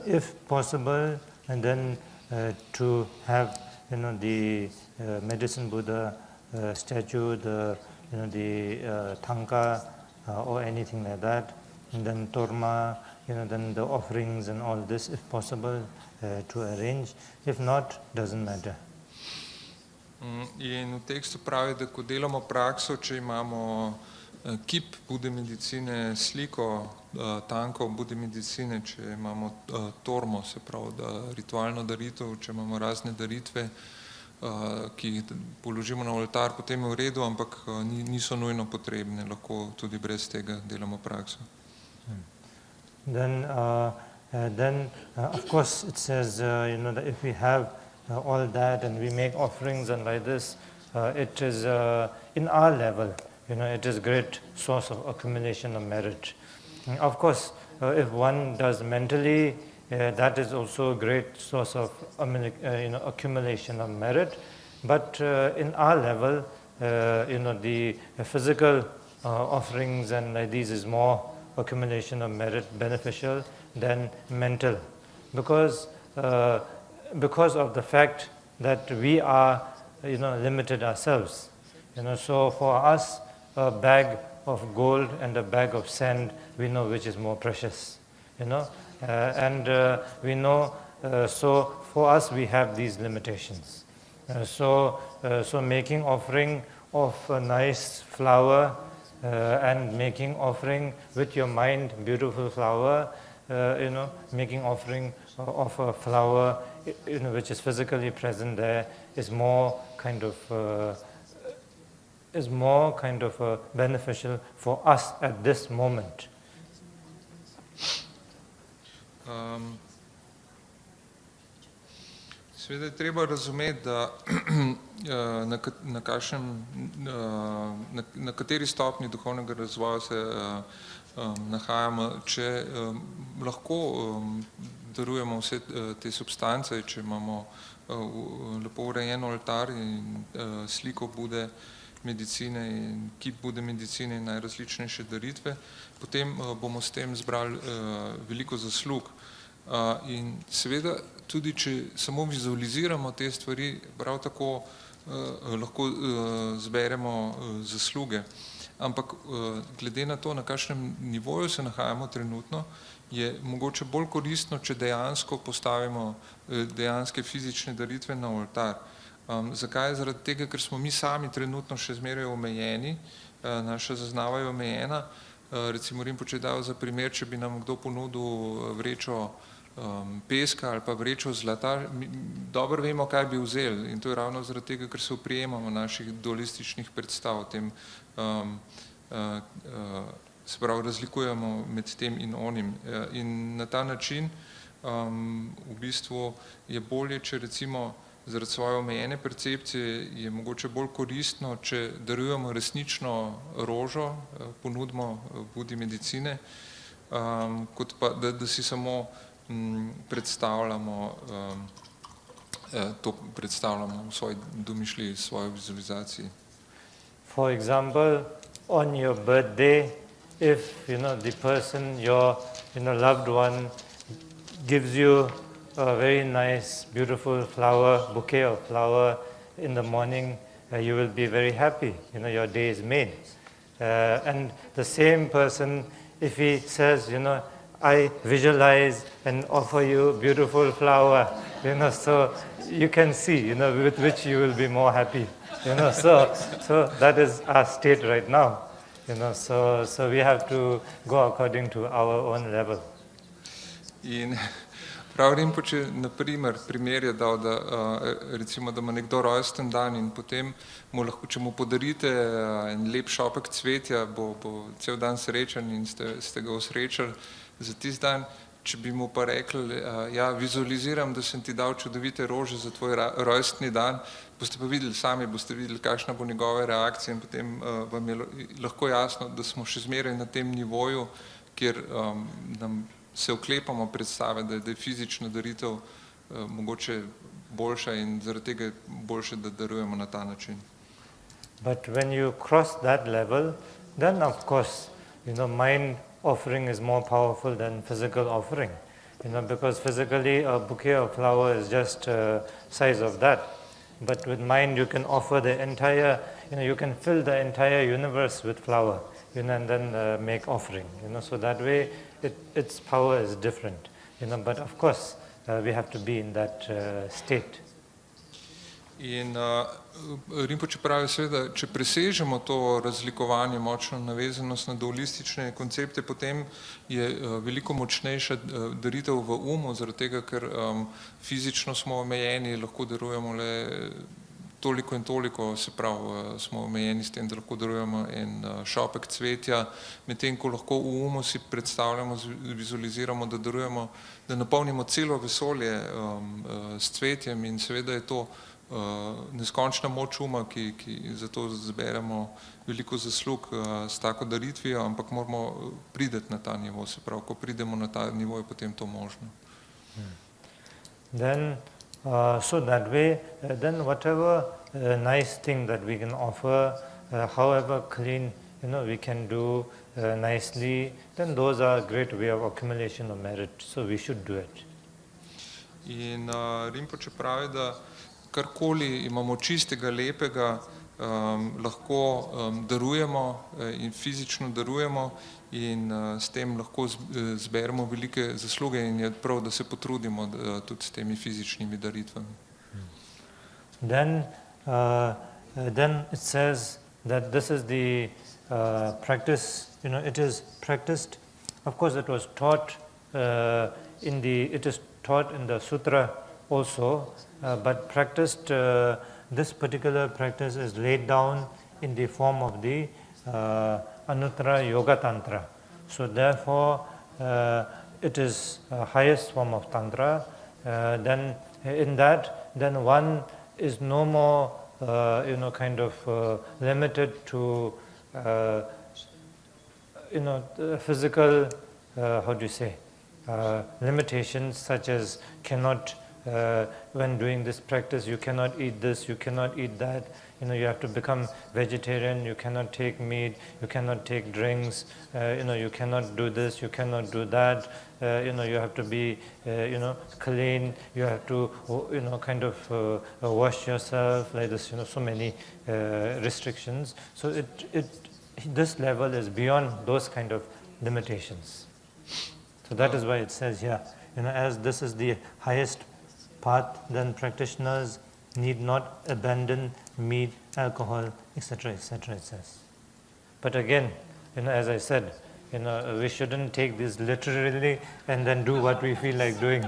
if possible, and then to have, the medicine Buddha statue, the tanka or anything like that, and then torma, then the offerings and all this, if possible, to arrange. If not, doesn't matter. In v tekstu pravi, da ko delamo prakso, če imamo kip Bude medicine, sliko tankov Bude medicine, če imamo tormo, se pravi, da ritualno daritev, če imamo razne daritve, ki jih položimo na oltar, potem je v redu, ampak niso nujno potrebne, lahko tudi brez tega delamo prakso. Then of course it says, that if we have all that and we make offerings and like this, it is in our level, it is a great source of accumulation of merit. Of course, if one does mentally, that is also a great source of accumulation of merit. But in our level, the physical offerings and like these is more accumulation of merit beneficial than mental, because of the fact that we are limited ourselves. So for us, a bag of gold and a bag of sand, we know which is more precious. And we know, so for us we have these limitations. So making offering of a nice flower and making offering with your mind, beautiful flower, making offering of a flower, which is physically present there, is more kind of beneficial for us at this moment. Seveda je treba razumeti, da na kateri stopni duhovnega razvoja se nahajamo. Če lahko darujemo vse te substance, če imamo lepo urejen oltar in sliko Bude medicine in kip Bude medicine in najrazličnejše daritve, potem bomo s tem zbrali veliko zaslug. In seveda tudi, če samo vizualiziramo te stvari, prav tako lahko zberemo zasluge. Ampak glede na to, na kakšnem nivoju se nahajamo trenutno, je mogoče bolj koristno, če dejansko postavimo dejanske fizične daritve na oltar. Zakaj? Zaradi tega, ker smo mi sami trenutno še zmeraj omejeni, naša zaznava je omejena. Recimo Rinpoče je dal za primer, če bi nam kdo ponudil vrečo peska ali pa vrečo zlata, dobro vemo, kaj bi vzeli, in to je ravno zaradi tega, ker se oprijemamo naših dualističnih predstav o tem, se pravi, razlikujemo med tem in onim. In na ta način v bistvu je bolje, če recimo zaradi svoje omejene percepcije je mogoče bolj koristno, če darujemo resnično rožo, ponudimo Budi medicine, kot pa, da si samo predstavljamo to predstavljamo v svoji domišljiji, v svoji vizualizaciji. For example, on your birthday, if the person, your loved one, gives you a very nice, beautiful bouquet of flower in the morning, you will be very happy. Your day is made. And the same person, if he says, I visualize and offer you beautiful flower, so you can see, with which you will be more happy. So that is our state right now. So we have to go according to our own level. In prav Rinpoče, primer je dal, da recimo, da ima nekdo rojsten dan in potem če mu podarite en lep šopek cvetja, bo cel dan srečen in ste ga osrečali za tisti dan. Če bi mu pa rekli, ja, vizualiziram, da sem ti dal čudovite rože za tvoj rojstni dan, boste pa videli, sami boste videli, kakšna bo njegova reakcija in potem vam je lahko jasno, da smo še zmeraj na tem nivoju, kjer nam se oklepamo predstave, da je fizična daritev mogoče boljša in zaradi tega je boljše, da darujemo na ta način. But when you cross that level, then of course, mind offering is more powerful than physical offering, because physically a bouquet of flower is just size of that. But with mind you can offer the entire, you can fill the entire universe with flower, and then make offering, so that way its power is different, but of course we have to be in that state. In Rinpoče pravi seveda, če presežemo to razlikovanje, močno navezanost na dualistične koncepte, potem je veliko močnejša daritev v umu, zaradi tega, ker fizično smo omejeni, lahko darujemo le toliko in toliko, se pravi, smo omejeni s tem, da lahko darujemo en šopek cvetja, medtem ko lahko v umu si predstavljamo, vizualiziramo, da darujemo, da napolnimo celo vesolje s cvetjem in seveda je to neskončna moč uma, ki zato zberemo veliko zaslug s tako daritvijo, ampak moramo priti na ta nivo, se pravi, ko pridemo na ta nivo, je potem to možno. Then, so that way, then whatever nice thing that we can offer, however clean, we can do nicely, then those are a great way of accumulation of merit, so we should do it. In Rinpoče pravi, da karkoli imamo čistega, lepega, lahko darujemo in fizično darujemo in s tem lahko zberemo velike zasluge in je prav, da se potrudimo tudi s temi fizičnimi daritvami. Then it says that this is the practice, it is practiced. Of course, it was taught it is taught in the sutra also, but practiced, this particular practice is laid down in the form of the Anuttara Yoga Tantra. So therefore, it is highest form of Tantra. Then in that, then one is no more, limited to, physical, limitations such as cannot, when doing this practice, you cannot eat this, you cannot eat that, you have to become vegetarian, you cannot take meat, you cannot take drinks, you cannot do this, you cannot do that, you have to be, clean, you have to, wash yourself, like this, so many restrictions. So this level is beyond those kind of limitations. So that is why it says here, as this is the highest path, then practitioners need not abandon meat, alcohol, etc., etc., it says. But again, as I said, we shouldn't take this literally and then do what we feel like doing,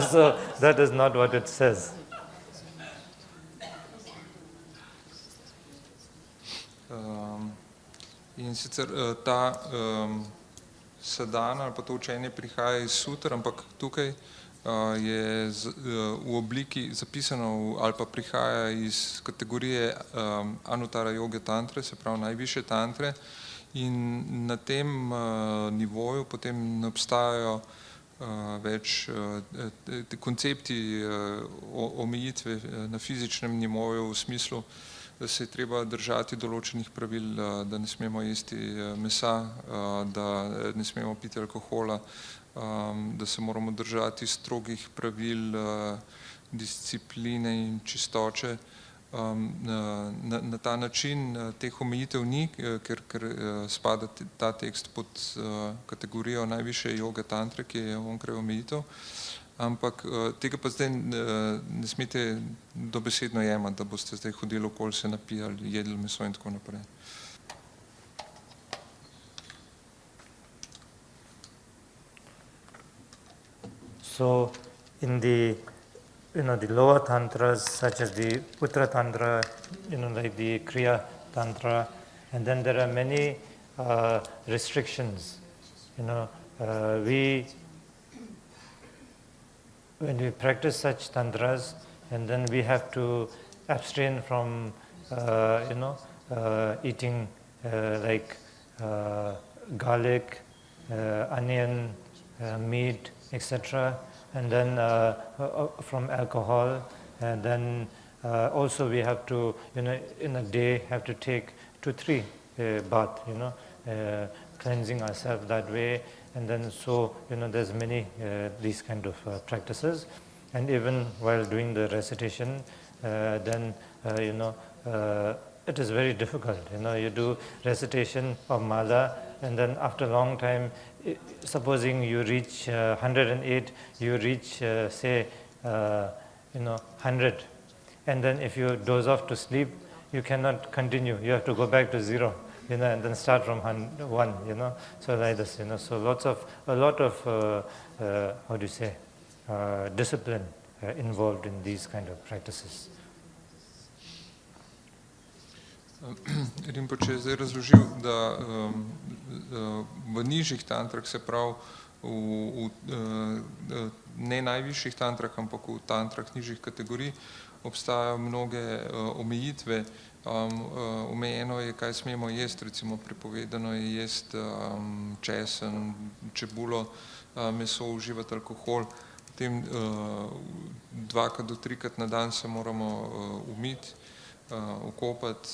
so that is not what it says. In sicer ta sadhana ali pa to učenje prihaja iz sutra, ampak tukaj je v obliki zapisano ali pa prihaja iz kategorije Anuttara Yoga Tantre, se pravi najvišje tantre, in na tem nivoju potem ne obstajajo več te koncepti omejitve na fizičnem nivoju v smislu, da se je treba držati določenih pravil, da ne smemo jesti mesa, da ne smemo piti alkohola, da se moramo držati strogih pravil discipline in čistoče. Na ta način teh omejitev ni, ker spada ta tekst pod kategorijo najvišje joge tantre, ki je onkraj omejitev, ampak tega pa zdaj ne smete dobesedno jemati, da boste zdaj hodili okoli, se napijali, jedli meso in tako naprej. So in the the lower tantras, such as the Uttara Tantra, like the Kriya Tantra, and then there are many restrictions. When we practice such tantras, and then we have to abstain from, eating like garlic, onion, meat, etc. And then from alcohol, and then also we have to, in a day, have to take 2 to 3 bath, cleansing ourselves that way. And then so, there's many these kind of practices. And even while doing the recitation, then, it is very difficult. You do recitation of mala, and then after a long time, supposing you reach 108, you reach, say, 100. And then if you doze off to sleep, you cannot continue. You have to go back to 0, and then start from 1, So like this, So a lot of discipline involved in these kind of practices. Rinpoche je zdaj razložil, da v nižjih tantrah, se pravi ne najvišjih tantrah, ampak v tantrah nižjih kategorij, obstajajo mnoge omejitve. Omejeno je, kaj smemo jesti, recimo prepovedano je jesti česen, čebulo, meso, uživati alkohol. Potem 2 do 3 na dan se moramo umiti, okopati,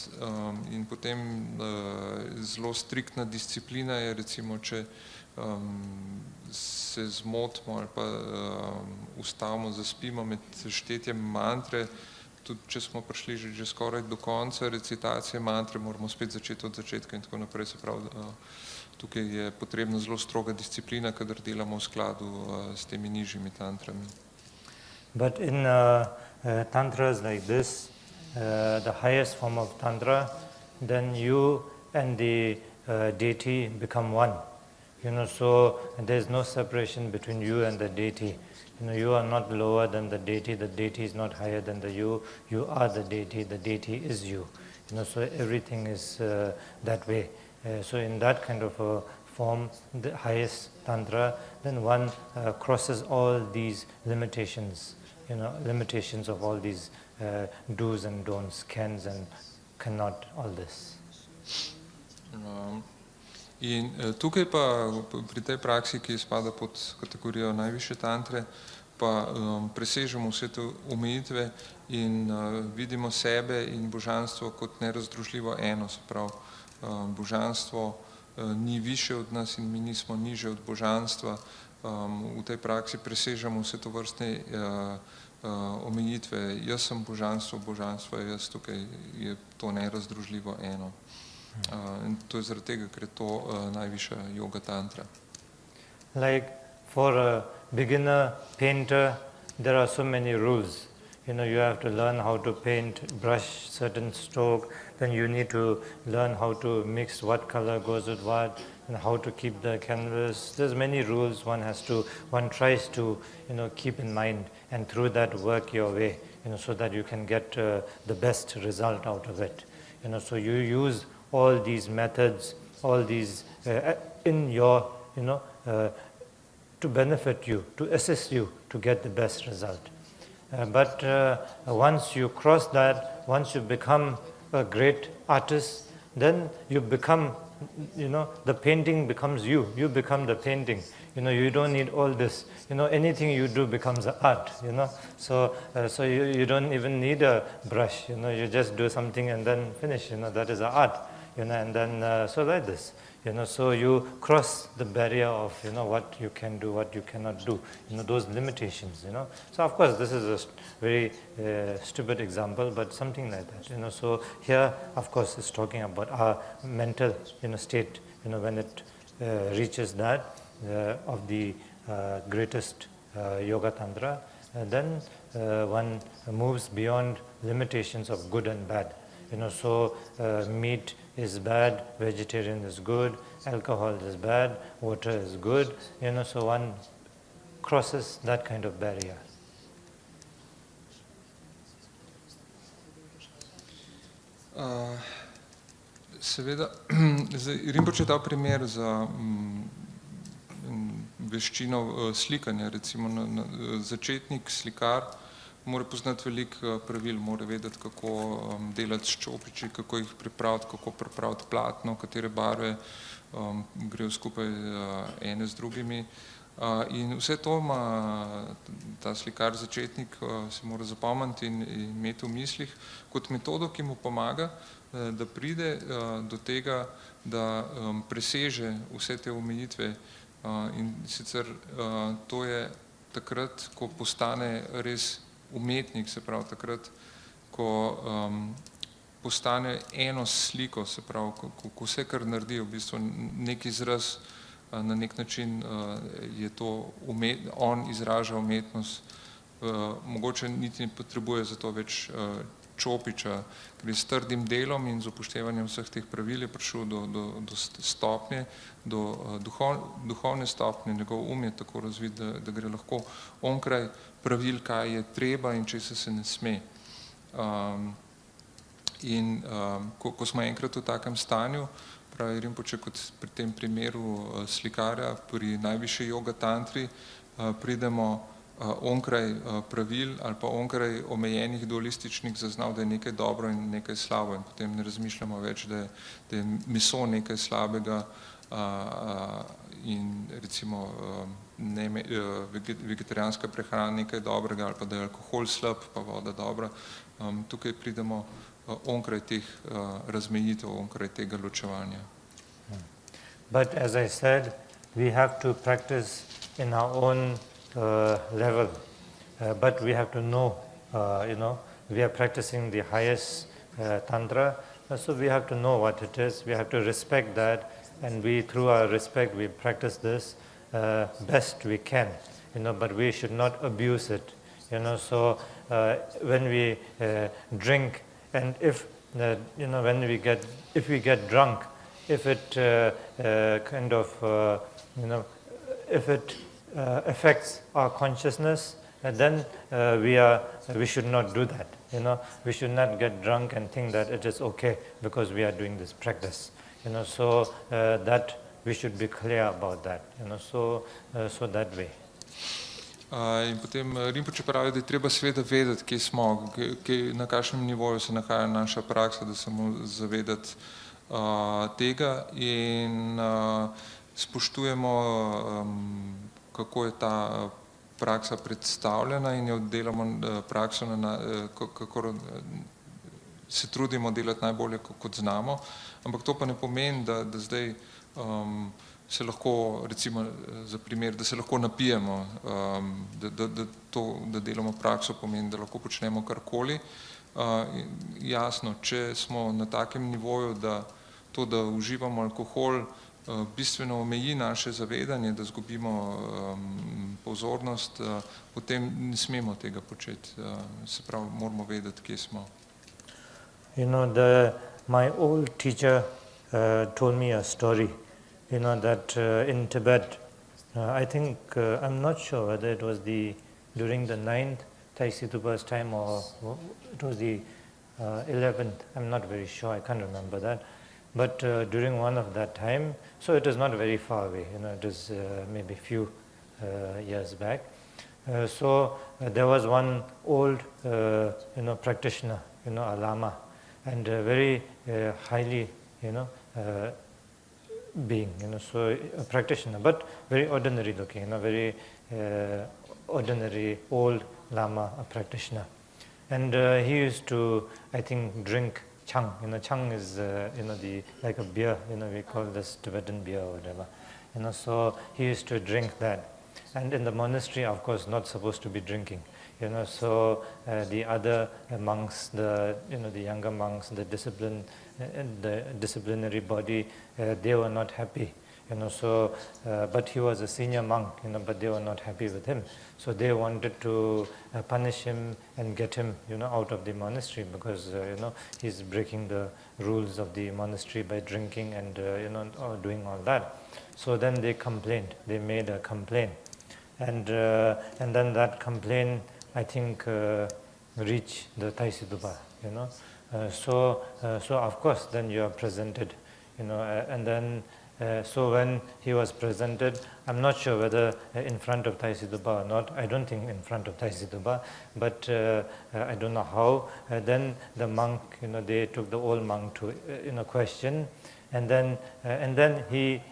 in potem zelo striktna disciplina je, recimo, če se zmotimo ali pa ustavimo, zaspimo med štetjem mantre, tudi če smo prišli že skoraj do konca recitacije mantre, moramo spet začeti od začetka in tako naprej. Se pravi, tukaj je potrebna zelo stroga disciplina, kadar delamo v skladu s temi nižjimi tantrami. But in tantras like this, the highest form of tantra, then you and the deity become one. So there's no separation between you and the deity. You are not lower than the deity is not higher than you are the deity is you. So everything is that way. So in that kind of a form, the highest tantra, then one crosses all these limitations, limitations of all these do's and don'ts, cans and cannot, all this. In tukaj pa pri tej praksi, ki spada pod kategorijo najvišje tantre, pa presežemo vse te omejitve in vidimo sebe in božanstvo kot nerazdružljivo eno. Se pravi, božanstvo ni više od nas in mi nismo niže od božanstva. V tej praksi presežemo vse to vrstne omejitve. Jaz sem božanstvo, božanstvo je jaz, tukaj je to nerazdružljivo eno. In to je zaradi tega, ker je to najvišja yoga tantra. Like for a beginner painter, there are so many rules. You have to learn how to paint, brush certain stroke, then you need to learn how to mix what color goes with what, and how to keep the canvas. There's many rules one tries to, keep in mind, and through that work your way, so that you can get the best result out of it. So you use all these methods, all these in your, to benefit you, to assist you to get the best result. But once you cross that, once you become a great artist, then you become, the painting becomes you. You become the painting. You don't need all this. Anything you do becomes art. So you don't even need a brush. You just do something and then finish. That is art. And then so like this. So you cross the barrier of what you can do, what you cannot do. Those limitations. So of course this is a very stupid example, but something like that. So here, of course, it's talking about our mental state. When it reaches that of the greatest yoga tantra, then one moves beyond limitations of good and bad. So meat is bad, vegetarian is good, alcohol is bad, water is good. So one crosses that kind of barrier. Seveda, zdaj Rinpoče je dal primer za veščino slikanja. Recimo začetnik slikar mora poznati veliko pravil, mora vedeti, kako delati s čopiči, kako jih pripraviti, kako pripraviti platno, katere barve grejo skupaj ene z drugimi. In vse to ima ta slikar začetnik, se mora zapomniti in imeti v mislih kot metodo, ki mu pomaga, da pride do tega, da preseže vse te omejitve. In sicer to je takrat, ko postane res umetnik, se pravi takrat, ko postane eno sliko, se pravi, ko vse, kar naredi, v bistvu nek izraz, na nek način je to on izraža umetnost, mogoče niti ne potrebuje za to več čopiča, ker je s trdim delom in z upoštevanjem vseh teh pravil je prišel do stopnje, do duhovne stopnje, njegov je tako razvit, da gre lahko onkraj pravil, kaj je treba in česa se ne sme. In ko smo enkrat v takem stanju, pravi Rinpoče, kot pri tem primeru slikarja, pri najvišji yoga tantri, pridemo onkraj pravil ali pa onkraj omejenih dualističnih zaznav, da je nekaj dobro in nekaj slabo in potem ne razmišljamo več, da je meso nekaj slabega in recimo vegetarijanska prehrana nekaj dobrega ali pa da je alkohol slab pa voda dobra. Tukaj pridemo onkraj teh razmejitev, onkraj tega ločevanja. But as I said, we have to practice in our own level, but we have to know, we are practicing the highest tantra, so we have to know what it is, we have to respect that, and we, through our respect, we practice this best we can, but we should not abuse it, so when we drink, and if, if we get drunk, if it if it affects our consciousness, then we should not do that. We should not get drunk and think that it is okay because we are doing this practice. So that we should be clear about that. So that way. In potem Rinpoče pravi, da je treba seveda vedeti, kje smo, na kakšnem nivoju se nahaja naša praksa, da se moramo zavedati tega in spoštujemo, kako je ta praksa predstavljena in jo delamo prakso, kako se trudimo delati najbolje, kot znamo, ampak to pa ne pomeni, da zdaj se lahko, recimo za primer, da se lahko napijemo, da delamo prakso pomeni, da lahko počnemo karkoli. Jasno, če smo na takem nivoju, da to, da uživamo alkohol, bistveno omeji naše zavedanje, da zgubimo pozornost, potem ne smemo tega početi. Se pravi, moramo vedeti, kje smo. My old teacher told me a story, that in Tibet, I think, I'm not sure whether it was during the 9th Taisi Tupa's time or it was the 11th, I'm not very sure, I can't remember that. But during one of that time, so it is not very far away, it is maybe a few years back. So there was one old, practitioner, a lama, and very highly, being, so a practitioner, but very ordinary looking, very ordinary old Lama, a practitioner. And he used to, I think, drink chang. Chang is, like a beer, we call this Tibetan beer or whatever. So he used to drink that. And in the monastery, of course, not supposed to be drinking. So the other monks, the younger monks, the disciplinary body, they were not happy. So but he was a senior monk, but they were not happy with him. So they wanted to punish him and get him, out of the monastery, because he's breaking the rules of the monastery by drinking and doing all that. So then they complained. They made a complaint, and then that complaint, I think, reached the Taisitupa. So of course then you are presented, and then. So when he was presented, I'm not sure whether in front of Taisitupa or not. I don't think in front of Taisitupa, but I don't know how. Then the monk, they took the old monk to question, and then he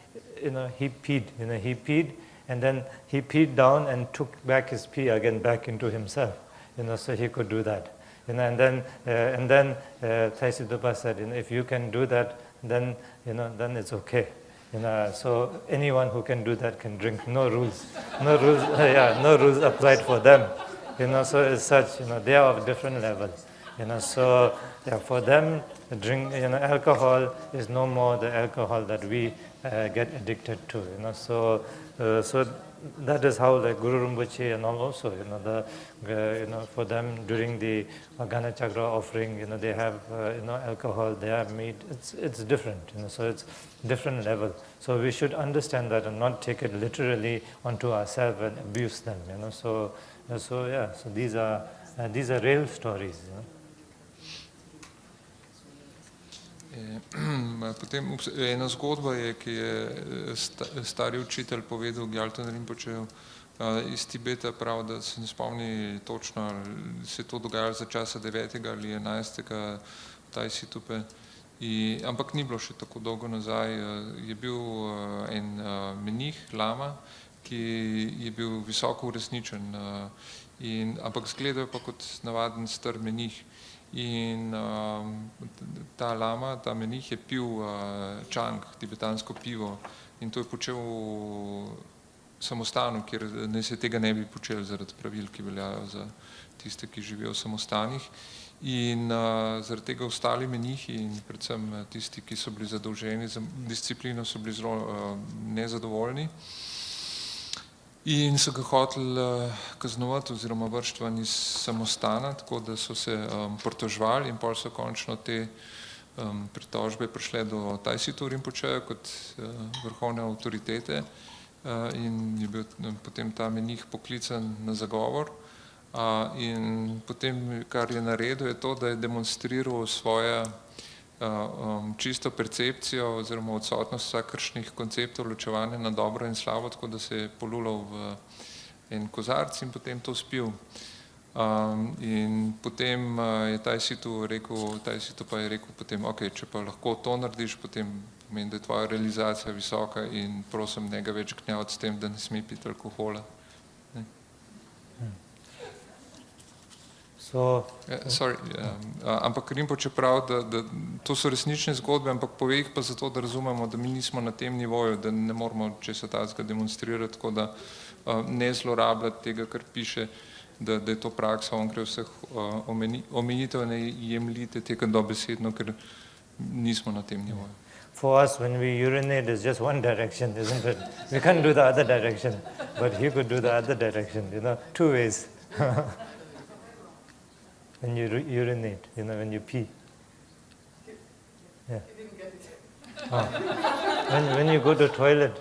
peed. He peed, and then he peed down and took back his pee again back into himself. So he could do that. And then Taisitupa said, if you can do that, then then it's okay. So anyone who can do that can drink. No rules. No rules. No rules applied for them. So as such, they are of different levels. So for them, alcohol is no more the alcohol that we get addicted to. So that is how like Guru Rinpoche and all also, for them during the Gana Chakra offering, they have, alcohol, they have meat. It's different, so it's different level. So we should understand that and not take it literally onto ourselves and abuse them, So these are real stories, Potem ena zgodba je, ki je stari učitelj povedal Gyaltsen Rinpocheju iz Tibeta, prav, da se ne spomni točno, ali se je to dogajalo za časa 9. ali 11. Taisitupe. Ampak ni bilo še tako dolgo nazaj. Je bil en menih, lama, ki je bil visoko uresničen, ampak izgledal pa kot navaden star menih. In ta lama, ta menih je pil čang, tibetansko pivo, in to je počel v samostanu, kjer se tega ne bi počel zaradi pravil, ki veljajo za tiste, ki živijo v samostanih. In zaradi tega ostali menihi in predvsem tisti, ki so bili zadolženi za disciplino, so bili zelo nezadovoljni. In so ga hoteli kaznovati oziroma vršiti ven iz samostana, tako da so se pritoževali, in potem so končno te pritožbe prišle do Taisitu Rinpocheja kot vrhovne avtoritete, in je bil potem ta menih poklican na zagovor. In potem, kar je naredil, je to, da je demonstriral svoje čisto percepcijo oziroma odsotnost vsakršnih konceptov ločevanja na dobro in slabo, tako da se je polulal v en kozarc in potem to spil. In potem je Taisitu pa je rekel potem, ok, če pa lahko to narediš, potem pomeni, da je tvoja realizacija visoka in prosim, ne ga več gnjavati s tem, da ne sme piti alkohola. Ampak Rinpoche pravi, da to so resnične zgodbe, ampak pove jih pa zato, da razumemo, da mi nismo na tem nivoju, da ne moramo česa takega demonstrirati, tako da ne zlorabljati tega, kar piše, da je to praksa onkraj vseh omejitev, ne jemljite tega dobesedno, ker nismo na tem nivoju. For us, when we urinate, it's just one direction, isn't it? We can't do the other direction, but he could do the other direction, two ways. When you urinate, when you pee. Yeah. I didn't get it. When you go to toilet,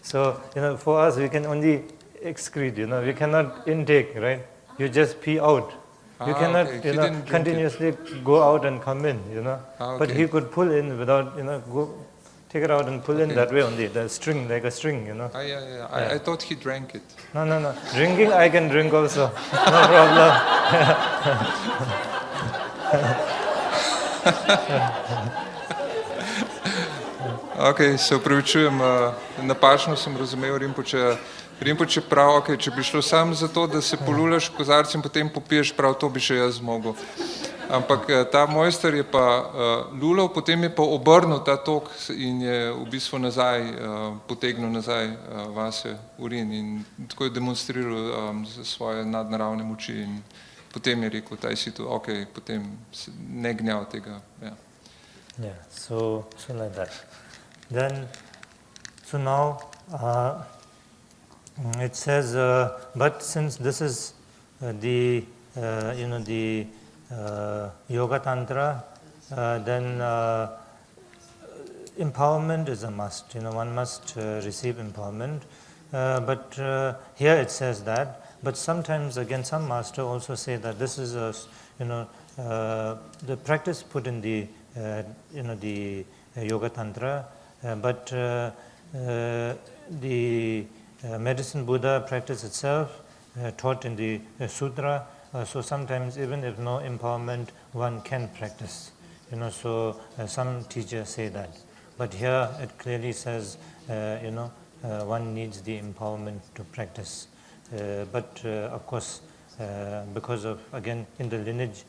So, for us, we can only excrete, we cannot intake, right? You just pee out. You cannot, continuously go out and come in, But he could pull in without, take it out and pull in that way only, the string, like a string, I thought he drank it. No. Drinking, I can drink also. No problem. Ok, se upravičujem, napačno sem razumel Rinpoče. Rinpoče prav, ok, če bi šlo sam za to, da se polulaš kozarc in potem popiješ, prav to bi še jaz zmogel. Ampak ta mojster je pa lulal, potem je pa obrnil ta tok in je v bistvu nazaj, potegnil nazaj vase urin in tako je demonstriral svoje nadnaravne moči in potem je rekel, taj si tu, ok, potem ne gnjav tega. Ja. Yeah, so like that. Then, so now it says, but since this is the Yoga Tantra, then empowerment is a must. One must receive empowerment. But here it says that. But sometimes, again, some master also say that this is the practice put in the the Yoga Tantra, but the Medicine Buddha practice itself taught in the Sutra. So sometimes, even if no empowerment, one can practice. So some teachers say that. But here it clearly says, one needs the empowerment to practice. But of course, because of, again, in the lineage,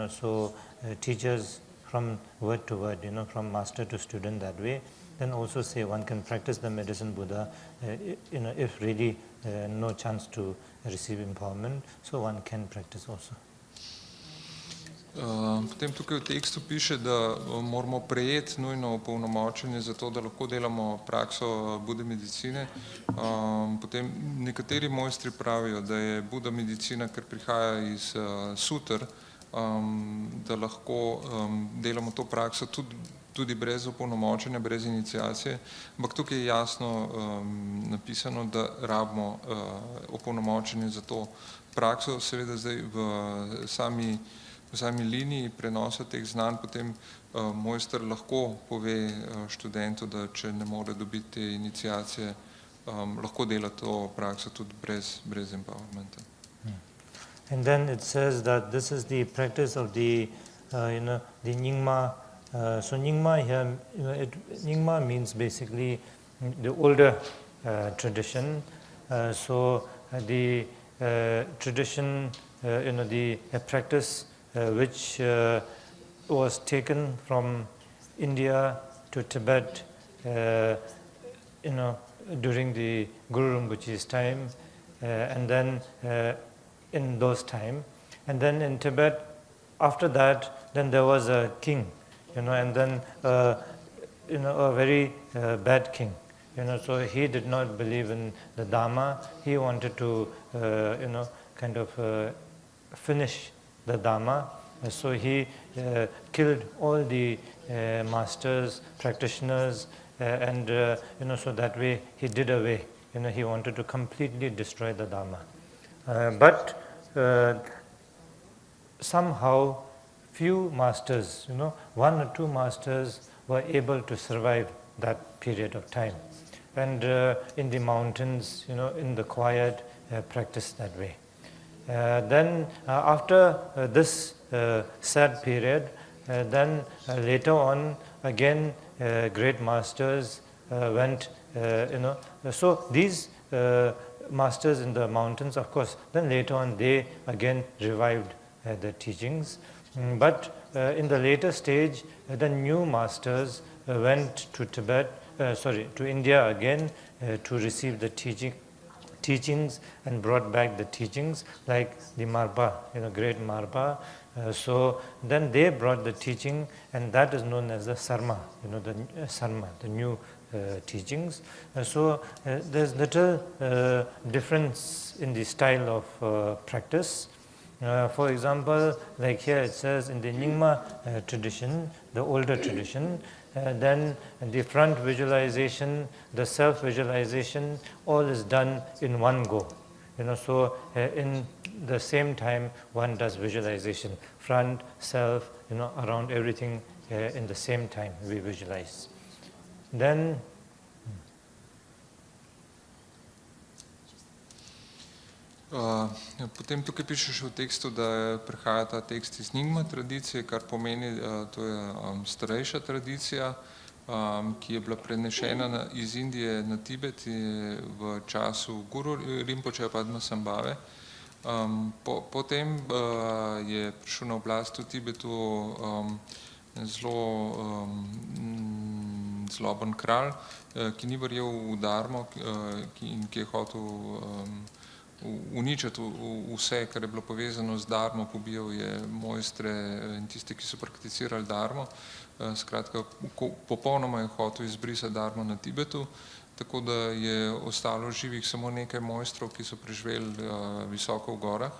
so teachers from word to word, from master to student that way, then also say one can practice the Medicine Buddha, if really no chance to receive empowerment, so one can practice also. Potem tukaj v tekstu piše, da moramo prejeti nujno opolnomočenje za to, da lahko delamo prakso Buda medicine. Potem nekateri mojstri pravijo, da je Buda medicina, ker prihaja iz sutr, da lahko delamo to prakso tudi brez opolnomočenja, brez iniciacije, ampak tukaj je jasno napisano, da rabimo opolnomočenje za to prakso. Seveda zdaj v sami liniji prenosa teh znanj potem mojster lahko pove študentu, da če ne more dobiti te iniciacije, lahko dela to prakso tudi brez empowermenta. And then it says that this is the practice of the Nyingma. So Nyingma here, Nyingma means basically the older tradition. So the tradition, the practice which was taken from India to Tibet, during the Guru Rinpoche's time, and then in those time, and then in Tibet, after that, then there was a king, and then a very bad king, so he did not believe in the Dharma. He wanted to, kind of finish the Dharma. So he killed all the masters, practitioners, and so that way he did away. He wanted to completely destroy the Dharma. But somehow few masters, one or two masters were able to survive that period of time. And in the mountains, in the quiet, practice that way. Then after this sad period, then later on again great masters went, so these masters in the mountains, of course, then later on they again revived the teachings. But in the later stage, the new masters went to to India again to receive the teachings and brought back the teachings, like the Marpa, great Marpa. So then they brought the teaching, and that is known as the Sarma, the Sarma, the new teachings. So there's little difference in the style of practice. For example, like here it says in the Nyingma tradition, the older tradition, then the front visualization, the self-visualization, all is done in one go. So in the same time, one does visualization, front, self, around everything in the same time we visualize. Then Potem tukaj pišeš v tekstu, da prihaja ta tekst iz Nyingma tradicije, kar pomeni, to je starejša tradicija. ki je bila prenešena iz Indije na Tibet v času Guru Rinpocheja Padmasambhave. Potem je prišel na oblast v Tibetu zelo zloben kralj, ki ni verjel v Dharmo in ki je hotel uničiti vse, kar je bilo povezano z Dharmo, pobijal je mojstre in tiste, ki so prakticirali Dharmo. Skratka, popolnoma je hotel izbrisati Dharmo na Tibetu, tako da je ostalo živih samo nekaj mojstrov, ki so preživeli visoko v gorah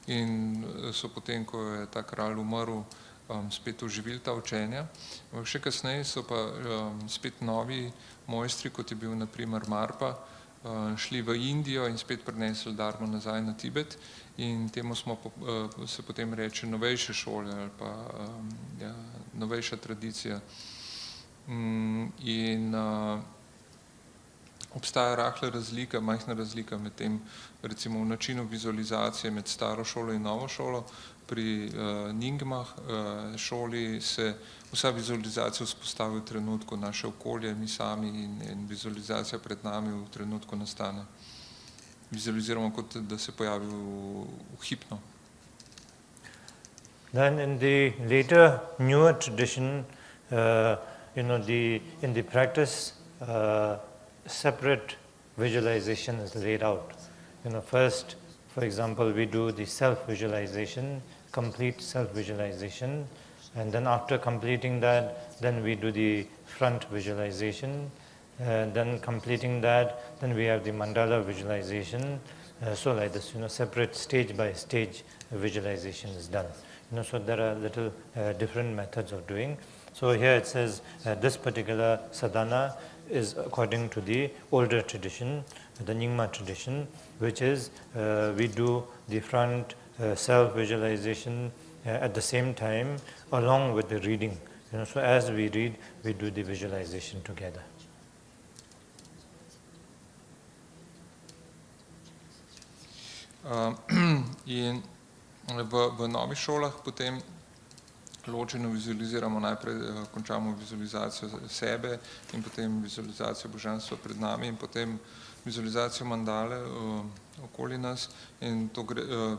in so potem, ko je ta kralj umrl, spet oživili ta učenja. Še kasneje so pa spet novi mojstri, kot je bil na primer Marpa, šli v Indijo in spet prinesli Dharmo nazaj na Tibet in temu se potem reče novejše šole ali pa novejša tradicija. In obstaja rahla razlika, majhna razlika med tem, recimo v načinu vizualizacije med staro šolo in novo šolo. Pri Nyingma šoli se vsa vizualizacija vzpostavi v trenutku, naše okolje, mi sami in vizualizacija pred nami v trenutku nastane. Vizualiziramo, kot da se pojavi v hipno. Then in the later, newer tradition, in the practice, separate visualization is laid out. First, for example, we do the self-visualization, complete self-visualization, and then after completing that, then we do the front visualization, then completing that, then we have the mandala visualization, so like this, separate stage by stage visualization is done. So there are little different methods of doing. So here it says this particular sadhana is according to the older tradition, the Nyingma tradition, which is we do the front self-visualization at the same time along with the reading. So as we read, we do the visualization together. In v novih šolah potem ločeno vizualiziramo, najprej končamo vizualizacijo sebe in potem vizualizacijo božanstva pred nami in potem vizualizacijo mandale okoli nas in to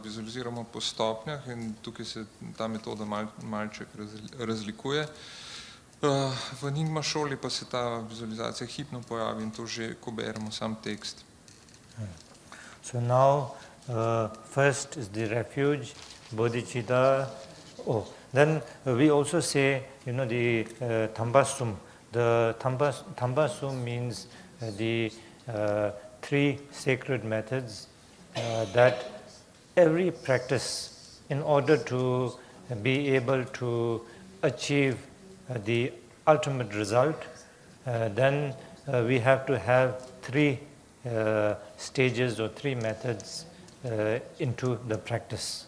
vizualiziramo po stopnjah in tukaj se ta metoda malček razlikuje. V Nyingma šoli pa se ta vizualizacija hipno pojavi in to že, ko beremo sam tekst. So now first is the refuge, bodhicitta. Then we also say, the Tambasum. The Tambasum means the three sacred methods that every practice, in order to be able to achieve the ultimate result, then we have to have three stages or three methods into the practice.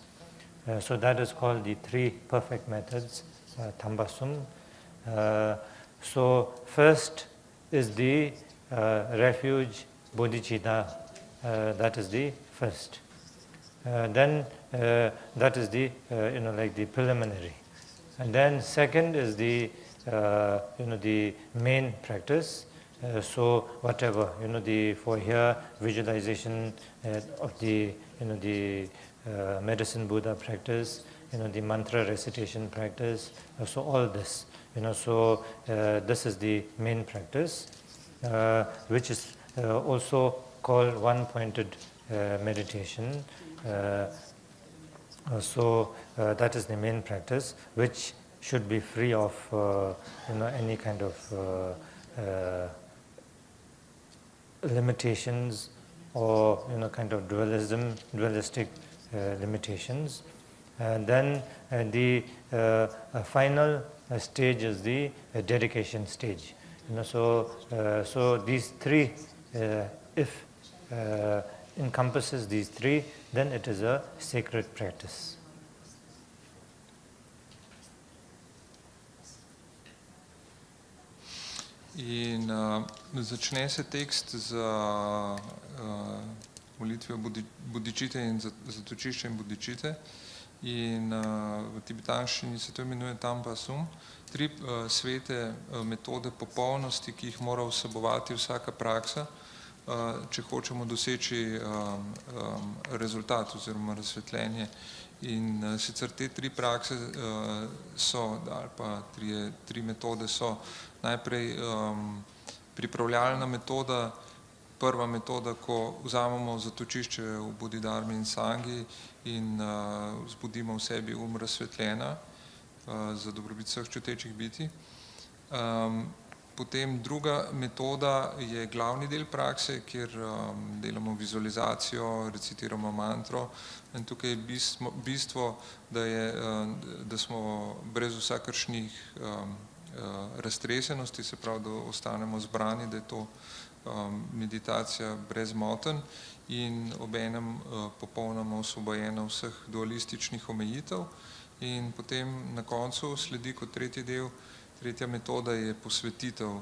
So that is called the three perfect methods, Tambasum. So first is the refuge, bodhicitta, that is the first. Then that is the, like the preliminary. And then second is the, the main practice. So whatever, for here, visualization of the, the medicine Buddha practice, the mantra recitation practice, so all this, so this is the main practice, which is also called one-pointed meditation. So that is the main practice, which should be free of, any kind of limitations or, kind of dualistic limitations. And then the final stage is the dedication stage. So these three, if encompasses these three, then it is a sacred practice. In začne se tekst z molitvijo bodičite in zatočiščem bodičite. In v tibetanščini se to imenuje Tampa Sum. 3 svete metode popolnosti, ki jih mora vsebovati vsaka praksa, če hočemo doseči rezultat oziroma razsvetljenje. In sicer te 3 prakse so, ali pa 3 metode so najprej pripravljalna metoda, prva metoda, ko vzamemo zatočišče v Bodhidharmi in Sangi in vzbudimo v sebi razsvetljena za dobrobit vseh čutečih bitij. Potem druga metoda je glavni del prakse, kjer delamo vizualizacijo, recitiramo mantro in tukaj je bistvo, da smo brez vsakršnih raztresenosti, se pravi, da ostanemo zbrani, da je to meditacija brez motenj in obenem popolnoma osvobojena vseh dualističnih omejitev. In potem na koncu sledi kot tretji del, tretja metoda je posvetitev.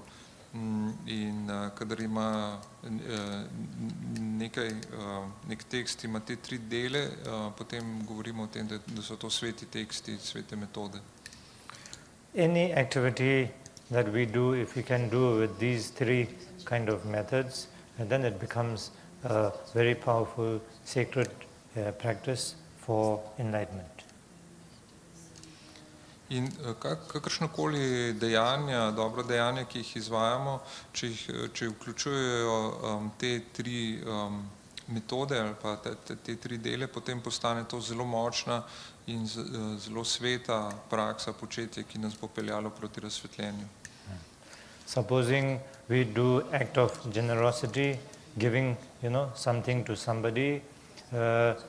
In kadar ima nek tekst, ima te 3 dele, potem govorimo o tem, da so to sveti teksti, svete metode. Any activity that we do, if we can do with these 3 kind of methods, and then it becomes a very powerful, sacred practice for enlightenment. In kakršnokoli dejanja, dobro dejanja, ki jih izvajamo, če vključujejo te 3 metode ali pa te 3 dele, potem postane to zelo močna in zelo sveta praksa, početje, ki nas bo peljalo proti razsvetljenju. Supposing we do act of generosity, giving, something to somebody,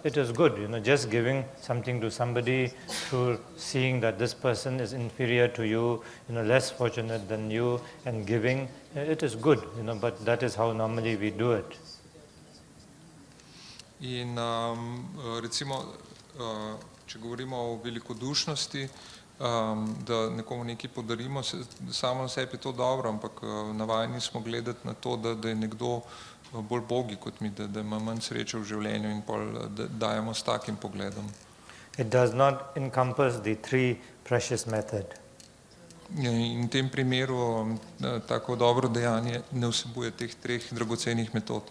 it is good, just giving something to somebody through seeing that this person is inferior to you, less fortunate than you, and giving, it is good, but that is how normally we do it. In recimo, če govorimo o velikodušnosti, da nekomu nekaj podarimo, samo na sebi je to dobro, ampak navajeni smo gledati na to, da je nekdo bolj bogi kot mi, da ima manj sreče v življenju in pol dajemo s takim pogledom. It does not encompass the 3 precious method. In v tem primeru tako dobro dejanje ne vsebuje teh 3 dragocenih metod.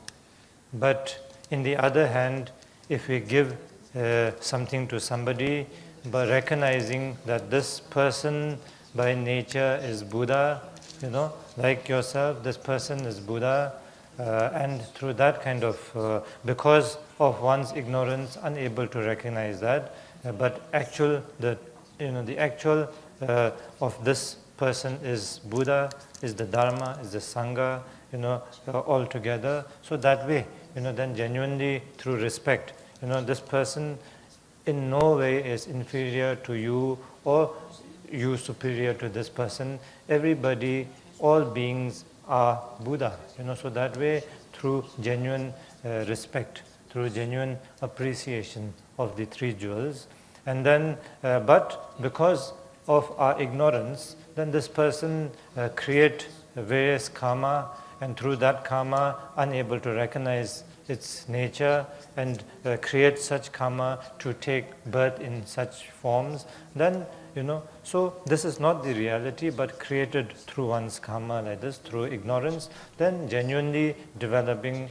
But in the other hand, if we give something to somebody, by recognizing that this person by nature is Buddha, like yourself, this person is Buddha, and through that kind of, because of one's ignorance, unable to recognize that, but the actual of this person is Buddha, is the Dharma, is the Sangha, all together. So that way, then genuinely through respect, this person in no way is inferior to you or you superior to this person. Everybody, all beings are Buddha. So that way, through genuine respect, through genuine appreciation of the 3 jewels, and then, but because of our ignorance, then this person create various karma, and through that karma, unable to recognize its nature and create such karma to take birth in such forms, then, so this is not the reality, but created through one's karma like this, through ignorance, then genuinely developing,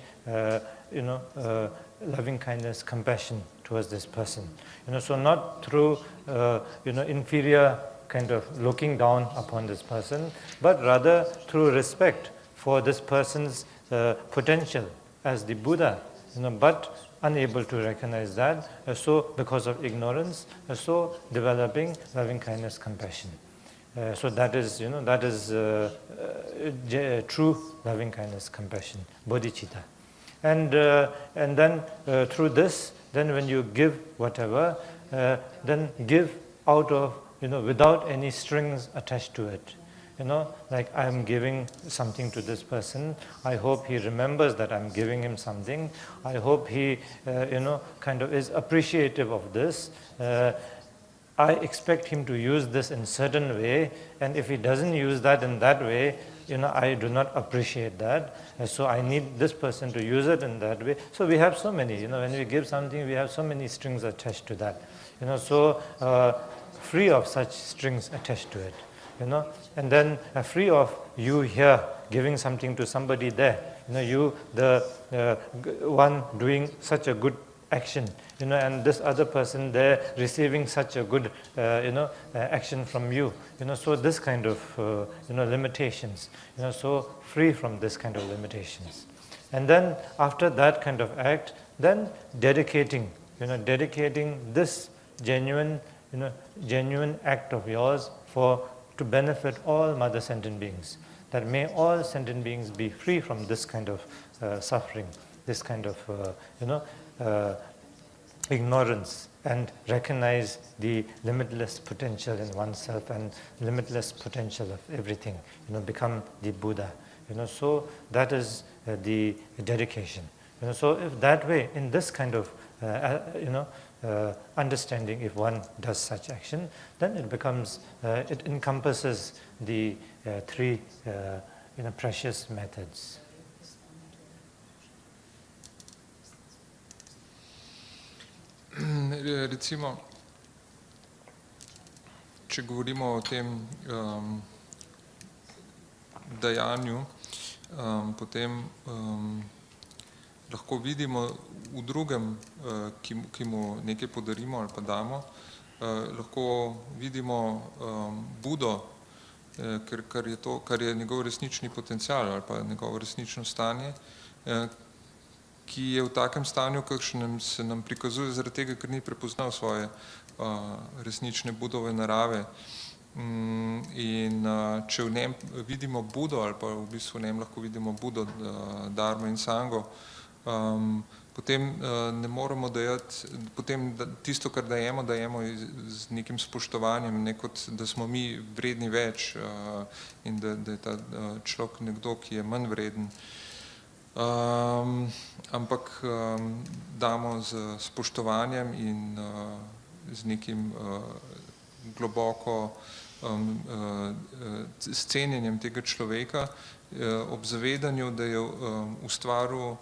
loving kindness, compassion towards this person. So not through, inferior kind of looking down upon this person, but rather through respect for this person's potential as the Buddha, but unable to recognize that, so because of ignorance, so developing loving kindness, compassion. So that is, true loving kindness, compassion, bodhicitta. And then through this, then when you give whatever, then give out of, without any strings attached to it. Like I'm giving something to this person. I hope he remembers that I'm giving him something. I hope he, kind of is appreciative of this. I expect him to use this in certain way, and if he doesn't use that in that way, I do not appreciate that, so I need this person to use it in that way. So we have so many, when we give something, we have so many strings attached to that, so free of such strings attached to it, and then free of you here giving something to somebody there, you the one doing such a good action, and this other person there receiving such a good, action from you, so this kind of, limitations, so free from this kind of limitations. And then after that kind of act, then dedicating this genuine act of yours to benefit all mother sentient beings, that may all sentient beings be free from this kind of suffering, this kind of, ignorance, and recognize the limitless potential in oneself and limitless potential of everything, become the Buddha. So that is the dedication. So if that way, in this kind of, understanding, if one does such action, then it becomes, it encompasses the three, precious methods. Recimo, če govorimo o tem dajanju, potem lahko vidimo v drugem, ki mu nekaj podarimo ali pa damo, lahko vidimo Budo, kar je njegov resnični potencial ali pa njegovo resnično stanje, ki je v takem stanju, kakšnem se nam prikazuje zaradi tega, ker ni prepoznal svoje resnične Budove narave. In če v njem vidimo Budo, ali pa v bistvu v njem lahko vidimo Budo, Dharmo in Sango, potem ne moremo dajati, potem tisto, kar dajemo z nekim spoštovanjem, ne kot da smo mi vredni več in da je ta človek nekdo, ki je manj vreden. Ampak damo z spoštovanjem in z nekim globoko s cenjenjem tega človeka, ob zavedanju, da je ustvaril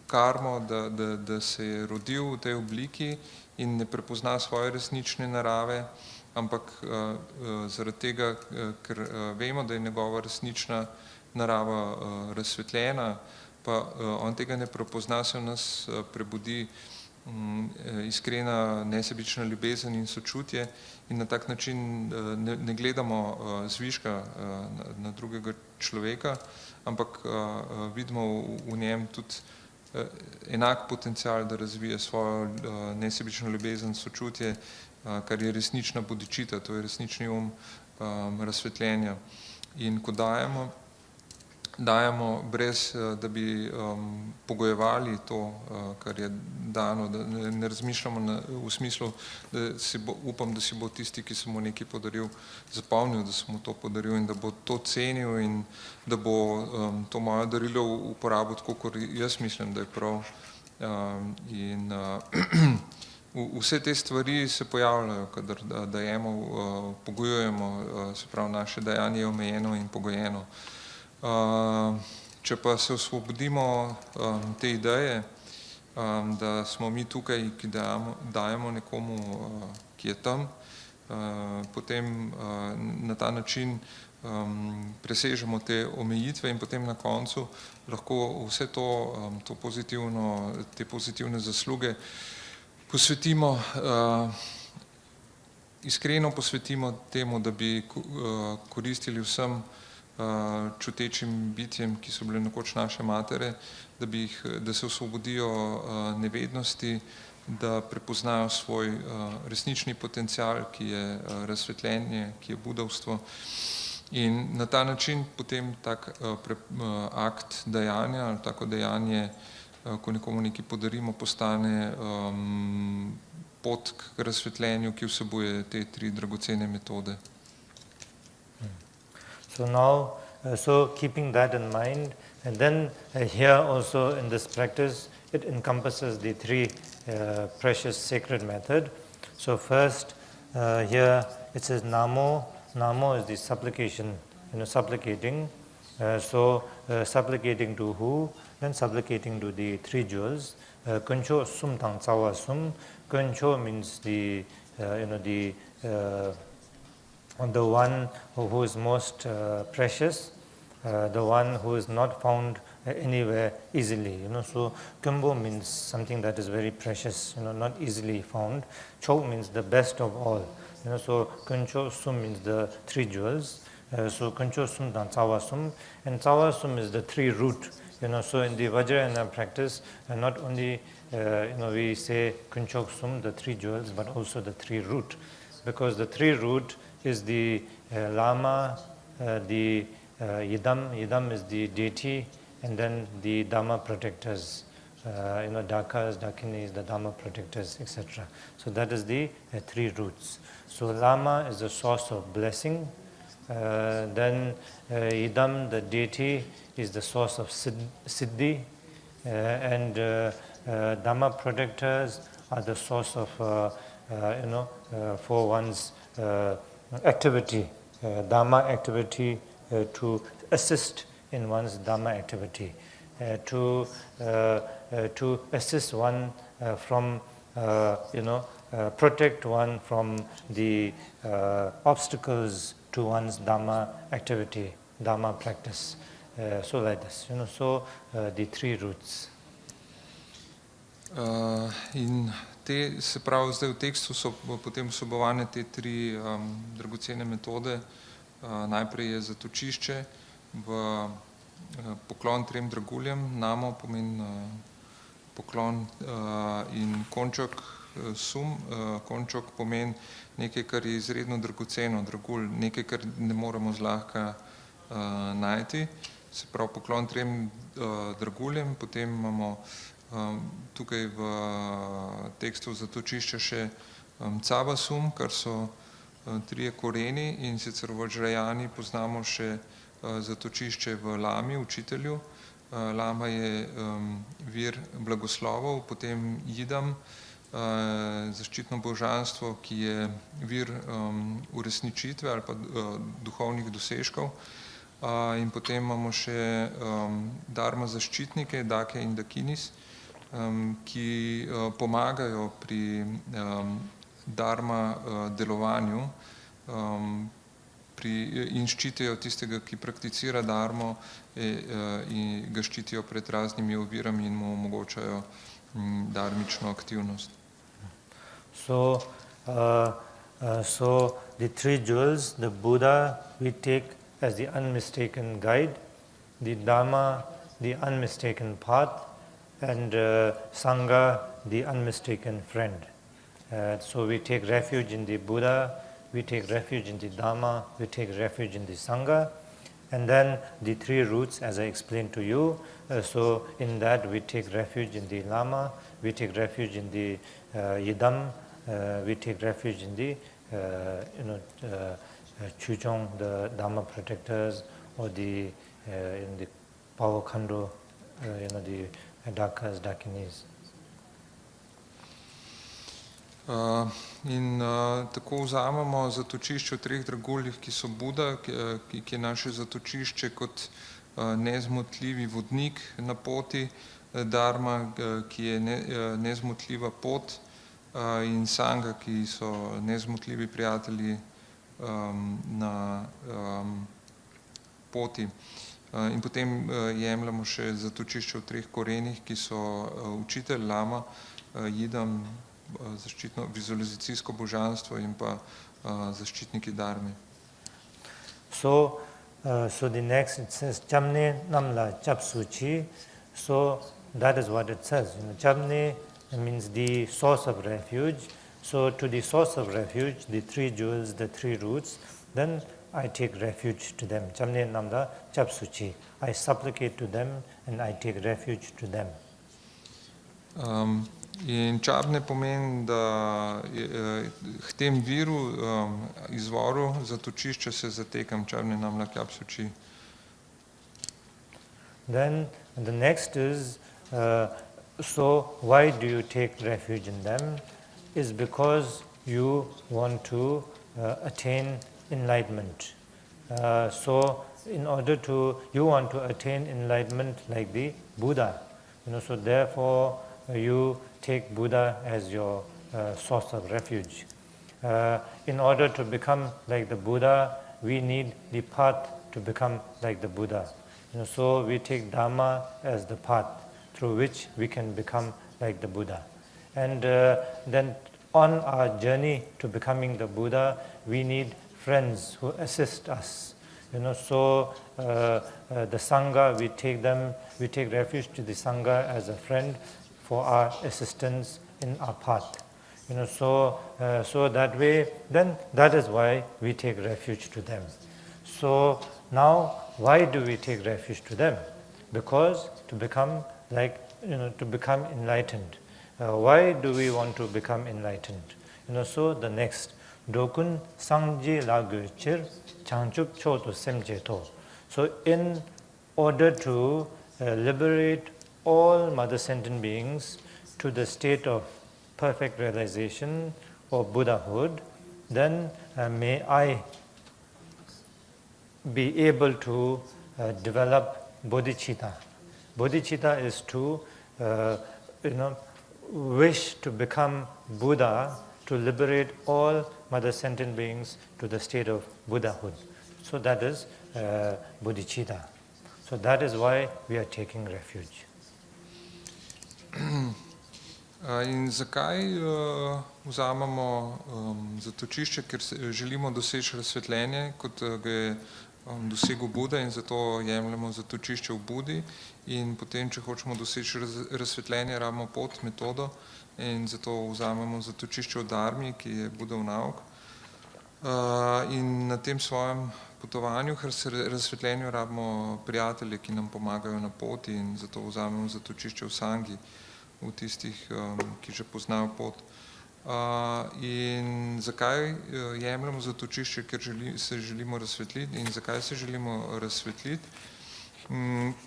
karmo, da se je rodil v tej obliki in ne prepozna svoje resnične narave, ampak zaradi tega, ker vemo, da je njegova resnična narava razsvetljena, pa on tega ne prepozna, se v nas prebudi iskrena nesebična ljubezen in sočutje in na tak način ne gledamo zviška na drugega človeka, ampak vidimo v njem tudi enak potencial, da razvije svojo nesebično ljubezen, sočutje, kar je resnična bodičita, to je resnični razsvetljenja. In ko dajemo brez, da bi pogojevali to, kar je dano, da ne razmišljamo v smislu, da upam, da si bo tisti, ki se mu nekaj podaril, zapomnil, da sem mu to podaril in da bo to cenil in da bo to moje darilo uporabil tako, kot jaz mislim, da je prav. In vse te stvari se pojavljajo, kadar dajemo, pogojujemo, se pravi, naše dajanje je omejeno in pogojeno. Če pa se osvobodimo te ideje, da smo mi tukaj, ki dajemo nekomu, ki je tam, potem na ta način presežemo te omejitve in potem na koncu lahko vse te pozitivne zasluge posvetimo, iskreno posvetimo temu, da bi koristili vsem čutečim bitjem, ki so bile nekoč naše matere, da se osvobodijo nevednosti, da prepoznajo svoj resnični potencial, ki je razsvetljenje, ki je budovstvo. In na ta način potem tak akt dajanja ali tako dejanje, ko nekomu nekaj podarimo, postane pot k razsvetljenju, ki vsebuje te tri dragocene metode. So now, keeping that in mind, and then here also in this practice, it encompasses the three precious sacred method. So first, here it says Namo. Namo is the supplication supplicating. Supplicating to who? Then supplicating to the three jewels. Kuncho sum tang tsawa sum. Kuncho means the one who is most precious, the one who is not found anywhere easily. So Kumbo means something that is very precious, not easily found. Cho means the best of all. So Kuncho Sum means the three jewels. So Kuncho Sum dan Tsawa Sum, and Tsawa Sum is the three root. So in the Vajrayana practice, not only we say Kuncho Sum, the three jewels, but also the three root, because the three root is the Lama, the Yidam is the deity, and then the Dhamma protectors, Dakas, Dakinis, the Dhamma protectors, etc. So that is the three roots. So Lama is the source of blessing. Then Yidam, the deity, is the source of Siddhi, and Dhamma protectors are the source of, for one's activity, Dhamma activity, to assist in one's Dhamma activity, to assist one from, protect one from the obstacles to one's Dhamma activity, Dhamma practice. So like this, so the three roots. In te, se pravi, zdaj v tekstu so potem vsebovane te tri dragocene metode. Najprej je zatočišče v poklon trem draguljem, namo pomeni poklon, in končok sum, končok pomeni nekaj, kar je izredno dragoceno, dragulj, nekaj, kar ne moremo zlahka najti. Se pravi, poklon trem draguljem, potem imamo tukaj v tekstu zatočišča še Cava sum, kar so trije koreni, in sicer v Vajrayani poznamo še zatočišče v Lami, učitelju. Lama je vir blagoslovov, potem Yidam, zaščitno božanstvo, ki je vir uresničitve ali pa duhovnih dosežkov. In potem imamo še Dharma zaščitnike, Dake in Dakinis, ki pomagajo pri Dharma delovanju in ščitijo tistega, ki prakticira Dharmo, in ga ščitijo pred raznimi ovirami in mu omogočajo dharmično aktivnost. So the three jewels, the Buddha we take as the unmistaken guide, the Dhamma, the unmistaken path, and Sangha, the unmistaken friend. So we take refuge in the Buddha, we take refuge in the Dhamma, we take refuge in the Sangha, and then the three roots, as I explained to you. So in that we take refuge in the Lama, we take refuge in the Yidam, we take refuge in the Chuchong, the Dhamma protectors, or the in the Pavakando, the Dakas, Dakinis. In tako vzamemo zatočišče v treh draguljih, ki so Buda, ki je naše zatočišče kot nezmotljivi vodnik na poti, Dharma, ki je nezmotljiva pot, in Sangha, ki so nezmotljivi prijatelji na poti. In potem jemljamo še zatočišče v treh korenih, ki so učitelj, Lama, Yidam, zaščitno vizualizacijsko božanstvo, in pa zaščitniki Dharme. So the next it says Chamne Namla Chapsuchi. So that is what it says. Chamne means the source of refuge. So to the source of refuge, the three jewels, the three roots, then I take refuge to them. Chamne Namla Chapsuchi. I supplicate to them and I take refuge to them. In čabne pomeni, da k tem viru, izvoru zatočišča se zatekam, čabne namla Chapsuchi. Then the next is, so why do you take refuge in them? Is because you want to attain enlightenment. So in order to, you want to attain enlightenment like the Buddha, so therefore you take Buddha as your source of refuge. In order to become like the Buddha, we need the path to become like the Buddha. So we take Dharma as the path through which we can become like the Buddha. And then on our journey to becoming the Buddha, we need friends who assist us. So the Sangha, we take refuge to the Sangha as a friend for our assistance in our path. So that way, then that is why we take refuge to them. So now, why do we take refuge to them? Because to become to become enlightened. Why do we want to become enlightened? So the next, Dokun Sangji Lagu Chir Changchup Choto Semje To. So in order to liberate all mother sentient beings to the state of perfect realization or Buddhahood, then may I be able to develop bodhicitta. Bodhicitta is to wish to become Buddha, to liberate all mother sentient beings to the state of Buddhahood. So that is bodhicitta. So that is why we are taking refuge. In zakaj vzamemo zatočišče, ker želimo doseči razsvetljenje, kot ga je dosegel Buda, in zato jemljemo zatočišče v Budi, in potem, če hočemo doseči razsvetljenje, rabimo pot, metodo, in zato vzamemo zatočišče v Dharmi, ki je Budov nauk. In na tem svojem potovanju k razsvetljenju rabimo prijatelje, ki nam pomagajo na poti, in zato vzamemo zatočišče v Sangi, v tistih, ki že poznajo pot. In zakaj jemljamo zatočišče? Ker se želimo razsvetliti. In zakaj se želimo razsvetliti?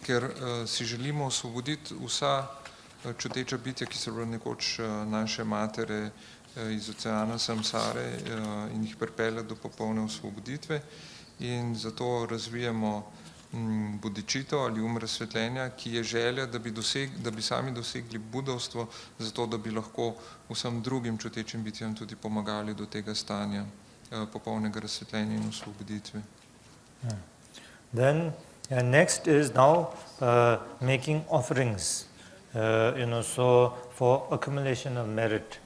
Ker si želimo osvoboditi vsa čuteča bitja, ki so bila nekoč naše matere iz oceana samsare, in jih pripeljati do popolne osvoboditve. In zato razvijamo bodhicitta ali razsvetljenja, ki je želja, da bi sami dosegli budovstvo, zato da bi lahko vsem drugim čutečim bitjem tudi pomagali do tega stanja popolnega razsvetljenja in osvoboditve. Then next is now making offerings, so for accumulation of merit.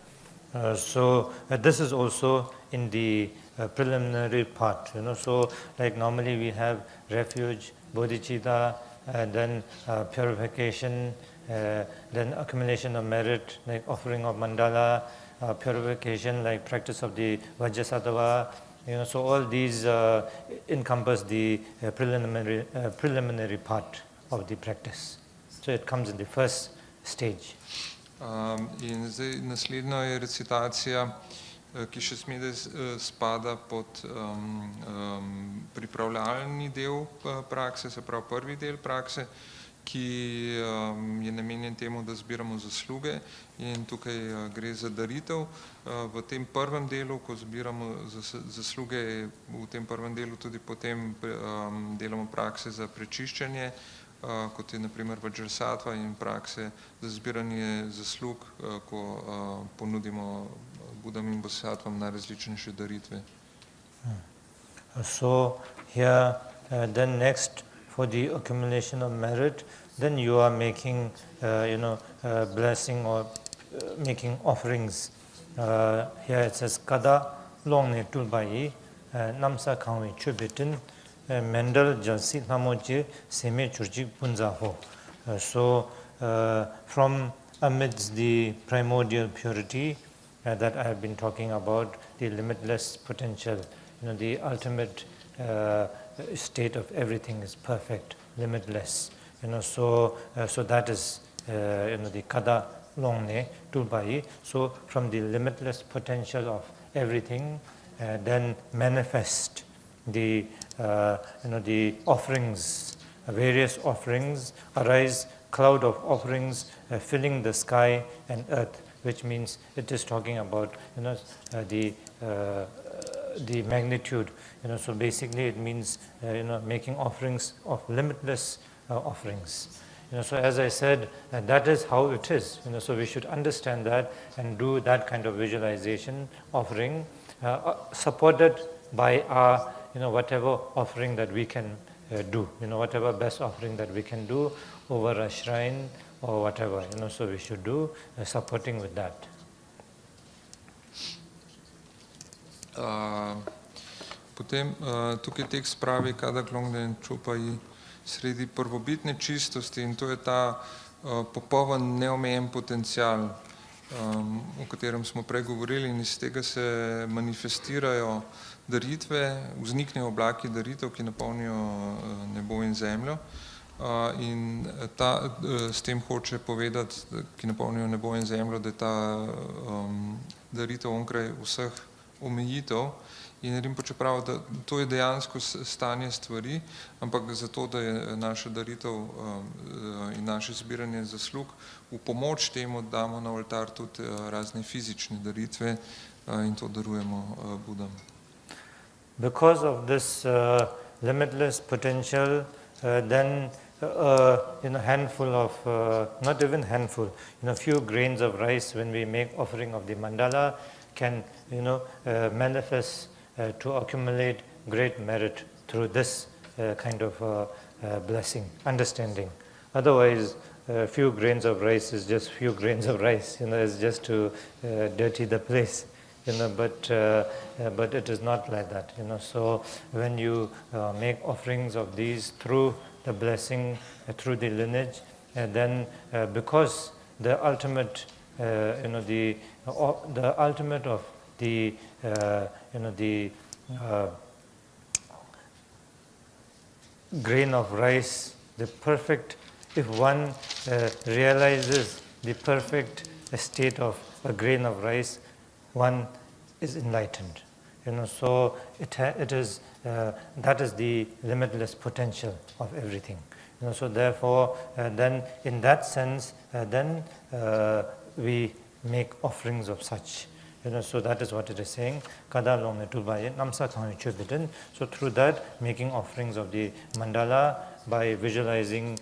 So this is also in the preliminary part, so like normally we have refuge, bodhicitta, then purification, then accumulation of merit, like offering of mandala, purification, like practice of the Vajrasattva, so all these encompass the preliminary part of the practice. So it comes in the first stage. In zdaj naslednja je recitacija, ki še spada pod pripravljalni del prakse, se pravi prvi del prakse, ki je namenjen temu, da zbiramo zasluge, in tukaj gre za daritev. V tem prvem delu, ko zbiramo zasluge, v tem prvem delu tudi potem delamo prakse za prečiščenje, kot je naprimer Vajrasattva, in prakse za zbiranje zaslug, ko ponudimo Budam in Bodhisattvam najrazličnejše daritve. So here, then next, for the accumulation of merit, then you are making, blessing or making offerings. Here it says, Kada longne tulbayi, namsa kangwe chubitin, mendal jalsi namoji seme churjik punza ho. So from amidst the primordial purity that I have been talking about, the limitless potential, the ultimate state of everything is perfect, limitless. So that is the kada longne tulbai. So from the limitless potential of everything, then manifest the offerings, various offerings arise, cloud of offerings filling the sky and earth, which means it is talking about the the magnitude. So basically it means making offerings of limitless offerings. So as I said, that is how it is. So we should understand that and do that kind of visualization offering, supported by our whatever offering that we can do. Whatever best offering that we can do over a shrine or whatever. So we should do supporting with that. Potem tukaj tekst pravi, kada klongden čupaji sredi prvobitne čistosti, in to je ta popoln neomejen potencial, o katerem smo prej govorili, in iz tega se manifestirajo daritve, vzniknejo oblaki daritev, ki napolnijo nebo in zemljo, in s tem hoče povedati, ki napolnijo nebo in zemljo, da je ta daritev onkraj vseh omejitev. In Rinpoče pravi, da to je dejansko stanje stvari, ampak zato, da je naša daritev in naše zbiranje zaslug v pomoč temu, damo na oltar tudi razne fizične daritve in to darujemo Budam. Because of this limitless potential, then handful of, not even handful, few grains of rice when we make offering of the mandala can, manifest to accumulate great merit through this kind of blessing, understanding. Otherwise, a few grains of rice is just few grains of rice, it's just to dirty the place, but it is not like that, So when you make offerings of these through the blessing, through the lineage, then because the ultimate, the ultimate of the grain of rice, the perfect, if one realizes the perfect state of a grain of rice, one is enlightened. So it is that is the limitless potential of everything. So therefore, then in that sense, then we make offerings of such. So that is what it is saying. So through that, making offerings of the mandala by visualizing,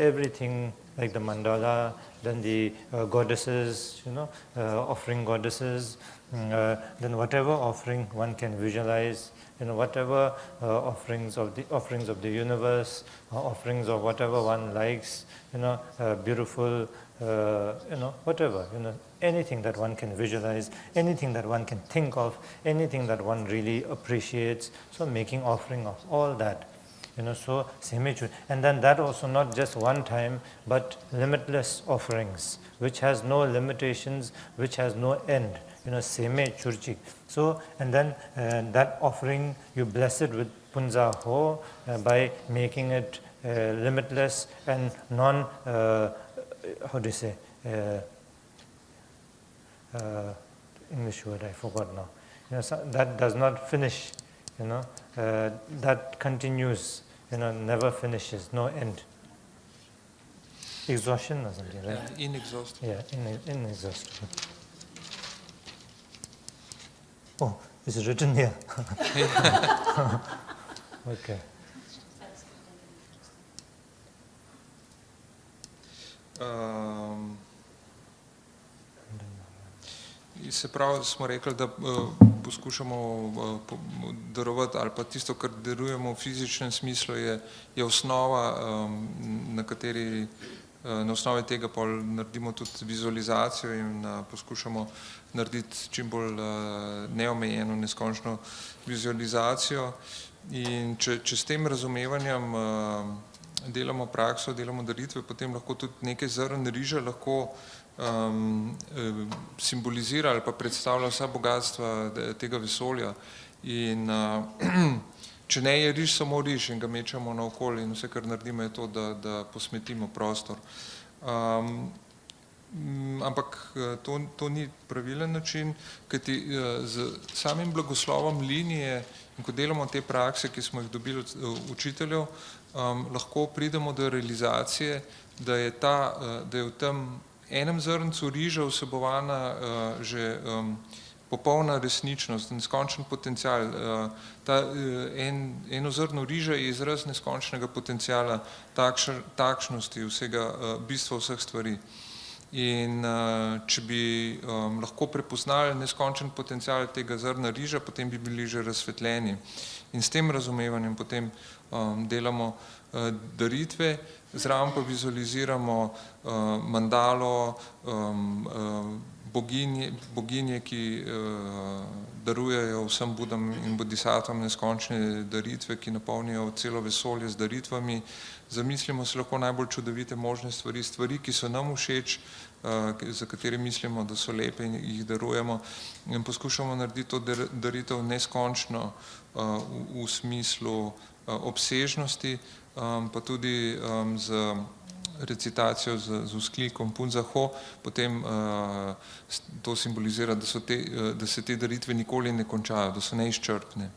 everything like the mandala, then the goddesses, offering goddesses, then whatever offering one can visualize, whatever offerings of the universe, offerings of whatever one likes, beautiful, whatever, anything that one can visualize, anything that one can think of, anything that one really appreciates. So making offering of all that, so semi-chur. And then that also not just one time, but limitless offerings, which has no limitations, which has no end, semi-churchik. So, and then that offering, you bless it with punza ho by making it limitless and non, how do you say, English word I forgot now. So that does not finish, that continues, never finishes, no end. Exhaustion or something, right? Inexhaustible. Yeah, inexhaustible. Oh, it's written here. Okay. Se pravi, smo rekli, da poskušamo darovati, ali pa tisto, kar darujemo v fizičnem smislu, je osnova, na osnovi tega pol naredimo tudi vizualizacijo in poskušamo narediti čim bolj neomejeno, neskončno vizualizacijo. In če s tem razumevanjem delamo prakso, delamo daritve, potem lahko tudi nekaj zrn riža lahko simbolizira ali pa predstavlja vsa bogatstva tega vesolja. In če ne je riž samo riž in ga mečemo naokoli in vse, kar naredimo, je to, da posmetimo prostor. Ampak to ni pravilen način, kajti z samim blagoslovom linije in ko delamo te prakse, ki smo jih dobili od učiteljev, lahko pridemo do realizacije, da je v tem enem zrncu riža vsebovana že popolna resničnost, neskončen potencial. Eno zrno riža je izraz neskončnega potenciala, takšnosti vsega, bistva vseh stvari. In če bi lahko prepoznali neskončen potencial tega zrna riža, potem bi bili že razsvetljeni. In s tem razumevanjem potem delamo daritve, zraven pa vizualiziramo mandalo, boginje, ki darujejo vsem Budam in bodhisattvom neskončne daritve, ki napolnijo celo vesolje z daritvami. Zamislimo se lahko najbolj čudovite možne stvari, ki so nam všeč, za katere mislimo, da so lepe in jih darujemo, in poskušamo narediti to daritev neskončno v smislu obsežnosti, pa tudi z recitacijo z vzklikom Punza Ho, potem to simbolizira, da se te daritve nikoli ne končajo, da so neizčrpne.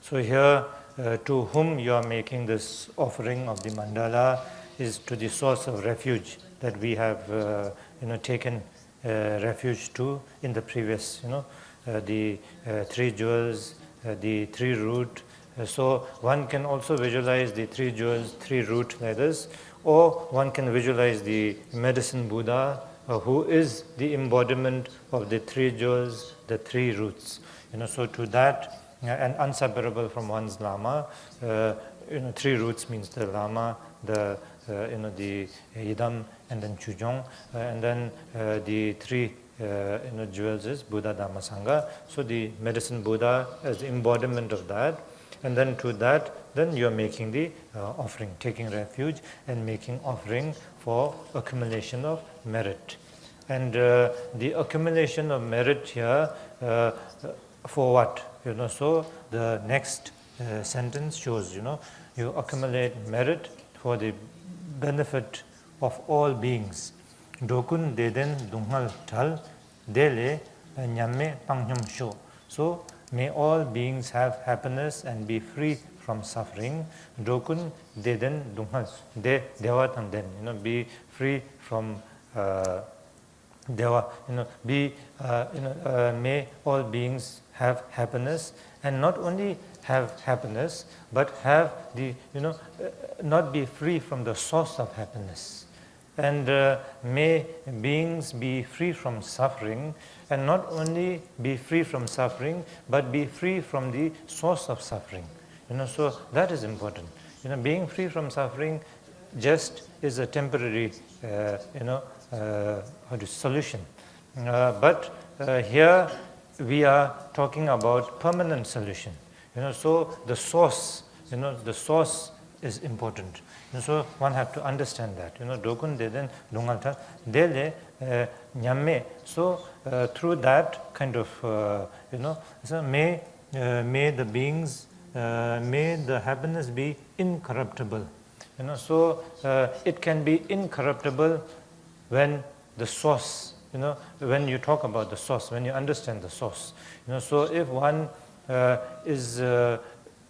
So here, to whom you are making this offering of the mandala is to the source of refuge that we have taken refuge to in the previous, the 3 jewels, the 3 root. So one can also visualize the 3 jewels, 3 root like this, or one can visualize the medicine Buddha, who is the embodiment of the 3 jewels, the 3 roots. So to that, and inseparable from one's Lama, 3 roots means the Lama, the Yidam, and then Chujong, and then the 3 jewels is Buddha, Dhamma, Sangha. So the medicine Buddha as the embodiment of that, and then to that, then you are making the offering, taking refuge and making offering for accumulation of merit. And the accumulation of merit here, for what? So the next sentence shows, you accumulate merit for the benefit of all beings. Dokun deden dunghal tal dele nyamme pangyam sho. So may all beings have happiness and be free from suffering. Dokun deden dunghal de dewa tanden, be free from dewa. May all beings have happiness, and not only have happiness, but have the not be free from the source of happiness. And may beings be free from suffering, and not only be free from suffering, but be free from the source of suffering. So that is important. Being free from suffering just is a temporary, solution. But here we are talking about permanent solution. So the source, the source is important. So one have to understand that. Dokun deden dungalta dele nyamme. So through that kind of, so may the beings, may the happiness be incorruptible. So it can be incorruptible when the source, when you talk about the source, when you understand the source. So if one is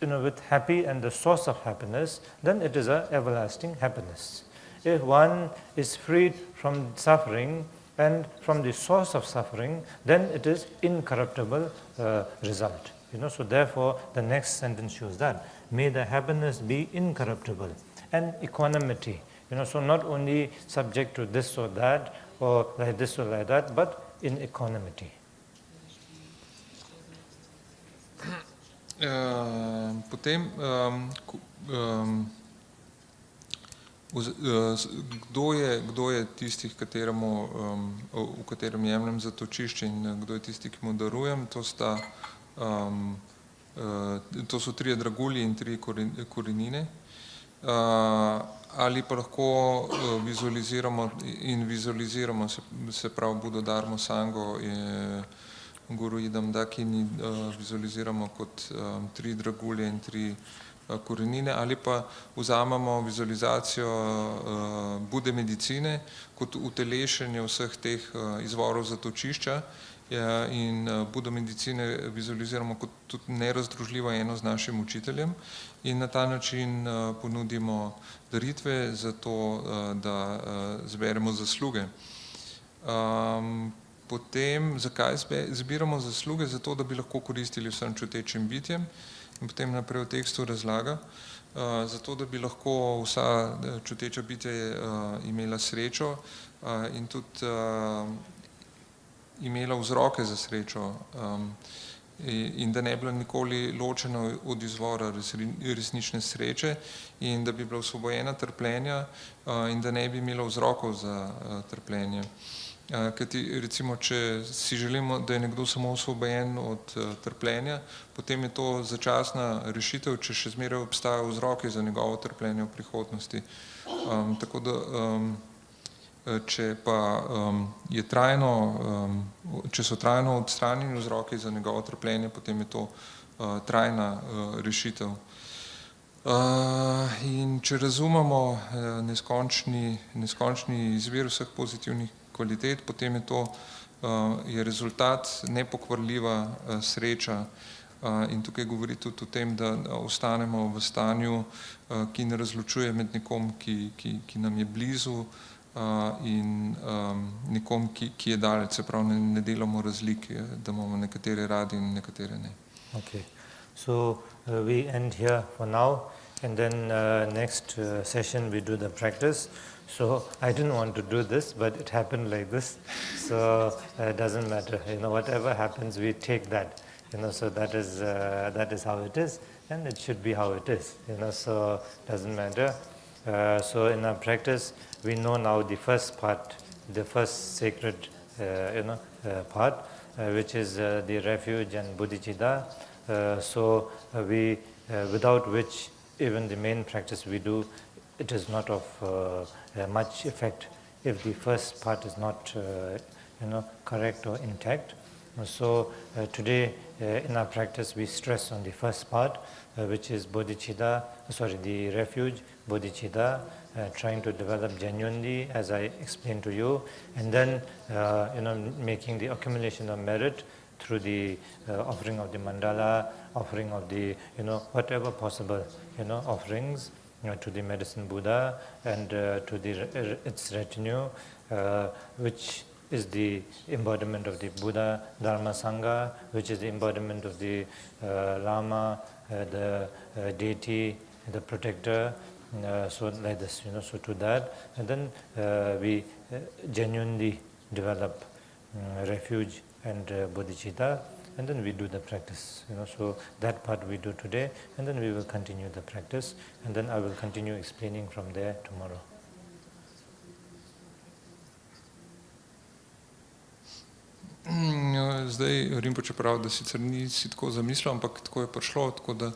with happy and the source of happiness, then it is an everlasting happiness. If one is freed from suffering and from the source of suffering, then it is incorruptible result. So therefore, the next sentence shows that may the happiness be incorruptible, and equanimity. So not only subject to this or that, or like this or like that, but in equanimity. Potem, kdo je tisti, v katerem jemljem zatočišče, in kdo je tisti, ki mu darujem, to so 3 dragulji in 3 korenine. Ali pa lahko vizualiziramo, se pravi Buddho, Dharmo, Sango in Guru Idam Dakini vizualiziramo kot 3 dragulje in 3 korenine, ali pa vzamemo vizualizacijo Bude medicine kot utelešenje vseh teh izvorov zatočišča, in Budo medicine vizualiziramo kot tudi nerazdružljivo eno z našim učiteljem, in na ta način ponudimo daritve za to, da zberemo zasluge. Potem, zakaj zbiramo zasluge? Zato, da bi lahko koristili vsem čutečim bitjem. In potem naprej v tekstu razlaga. Zato, da bi lahko vsa čuteča bitja imela srečo in tudi imela vzroke za srečo in da ne bi bila nikoli ločena od izvora resnične sreče in da bi bila osvobojena trpljenja in da ne bi imela vzrokov za trpljenje. Kajti recimo, če si želimo, da je nekdo samo osvobojen od trpljenja, potem je to začasna rešitev, če še zmeraj obstajajo vzroki za njegovo trpljenje v prihodnosti. Tako da, če pa je če so trajno odstranjeni vzroki za njegovo trpljenje, potem je to trajna rešitev. In če razumemo neskončni izvir vseh pozitivnih kvalitet, potem je to rezultat nepokvarljiva sreča. In tukaj govori tudi o tem, da ostanemo v stanju, ki ne razločuje med nekom, ki nam je blizu in nekom, ki je daleč, se pravi, ne delamo razlike, da imamo nekatere radi in nekatere ne. Okay, so we end here for now, and then next session we do the practice. So I didn't want to do this, but it happened like this. So it doesn't matter. Whatever happens, we take that. So that is how it is, and it should be how it is. So it doesn't matter. So in our practice, we know now the first part, the first sacred, part, which is the refuge and bodhicitta. So we, without which even the main practice we do, it is not of much effect if the first part is not, correct or intact. So today in our practice we stress on the first part, which is bodhicitta, the refuge, bodhicitta, trying to develop genuinely, as I explained to you, and then making the accumulation of merit through the offering of the mandala, offering of the whatever possible offerings to the medicine Buddha and to its retinue, which is the embodiment of the Buddha, Dharma, Sangha, which is the embodiment of the Lama, the deity, the protector. So like this, so to that, and then we genuinely develop refuge and bodhicitta, and then we do the practice. So that part we do today, and then we will continue the practice, and then I will continue explaining from there tomorrow. Zdaj Rinpoče pravi, da sicer ni si tako zamislil, ampak tako je prišlo, tako da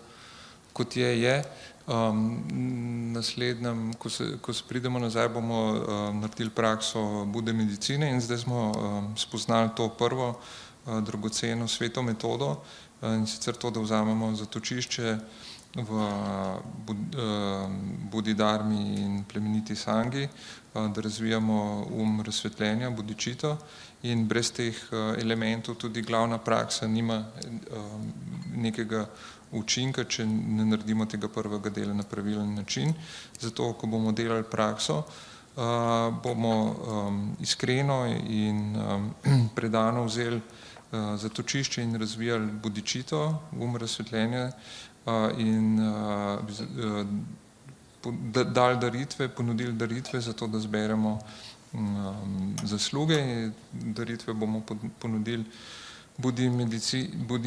kot je. Naslednjem, ko se pridemo nazaj, bomo naredili prakso Bude medicine in zdaj smo spoznali to prvo dragoceno sveto metodo, in sicer to, da vzamemo zatočišče v Bodhidharmi in plemeniti Sangi, da razvijamo razsvetljenja, bodhicitta, in brez teh elementov tudi glavna praksa nima nekega učinka, če ne naredimo tega prvega dela na pravilen način. Zato, ko bomo delali prakso, bomo iskreno in predano vzeli zatočišče in razvijali bodhicitto, razsvetljenje, in dali daritve, ponudili daritve za to, da zberemo zasluge. Daritve bomo ponudili Budi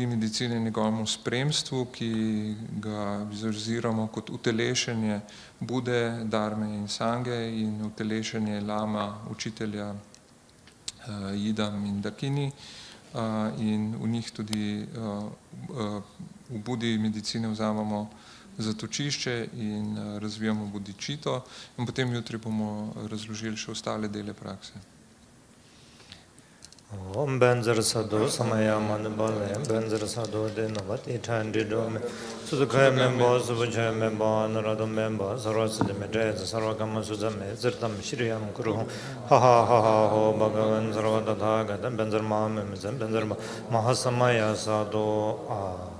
medicine njegovemu spremstvu, ki ga vizualiziramo kot utelešenje Bude, Dharme in Sange in utelešenje Lama, učitelja Idam in Dakini, in v njih tudi v Budi medicine vzamemo zatočišče in razvijamo bodhicitto, in potem jutri bomo razložili še ostale dele prakse. Om Benzar Sadhu Samaya Manabale, Benzar Sadhu Denavati Chandidome, Sudakaya Memba, Subhajaya Memba, Narada Memba, Sarvasadi Medreza, Sarvakama Suzame, Zirtam Shriyam Kuru, Ha Ha Ha Ha Ho, Bhagavan Sarvadadhaga, Benzar Mahamim, Benzar Mahasamaya Sadhu.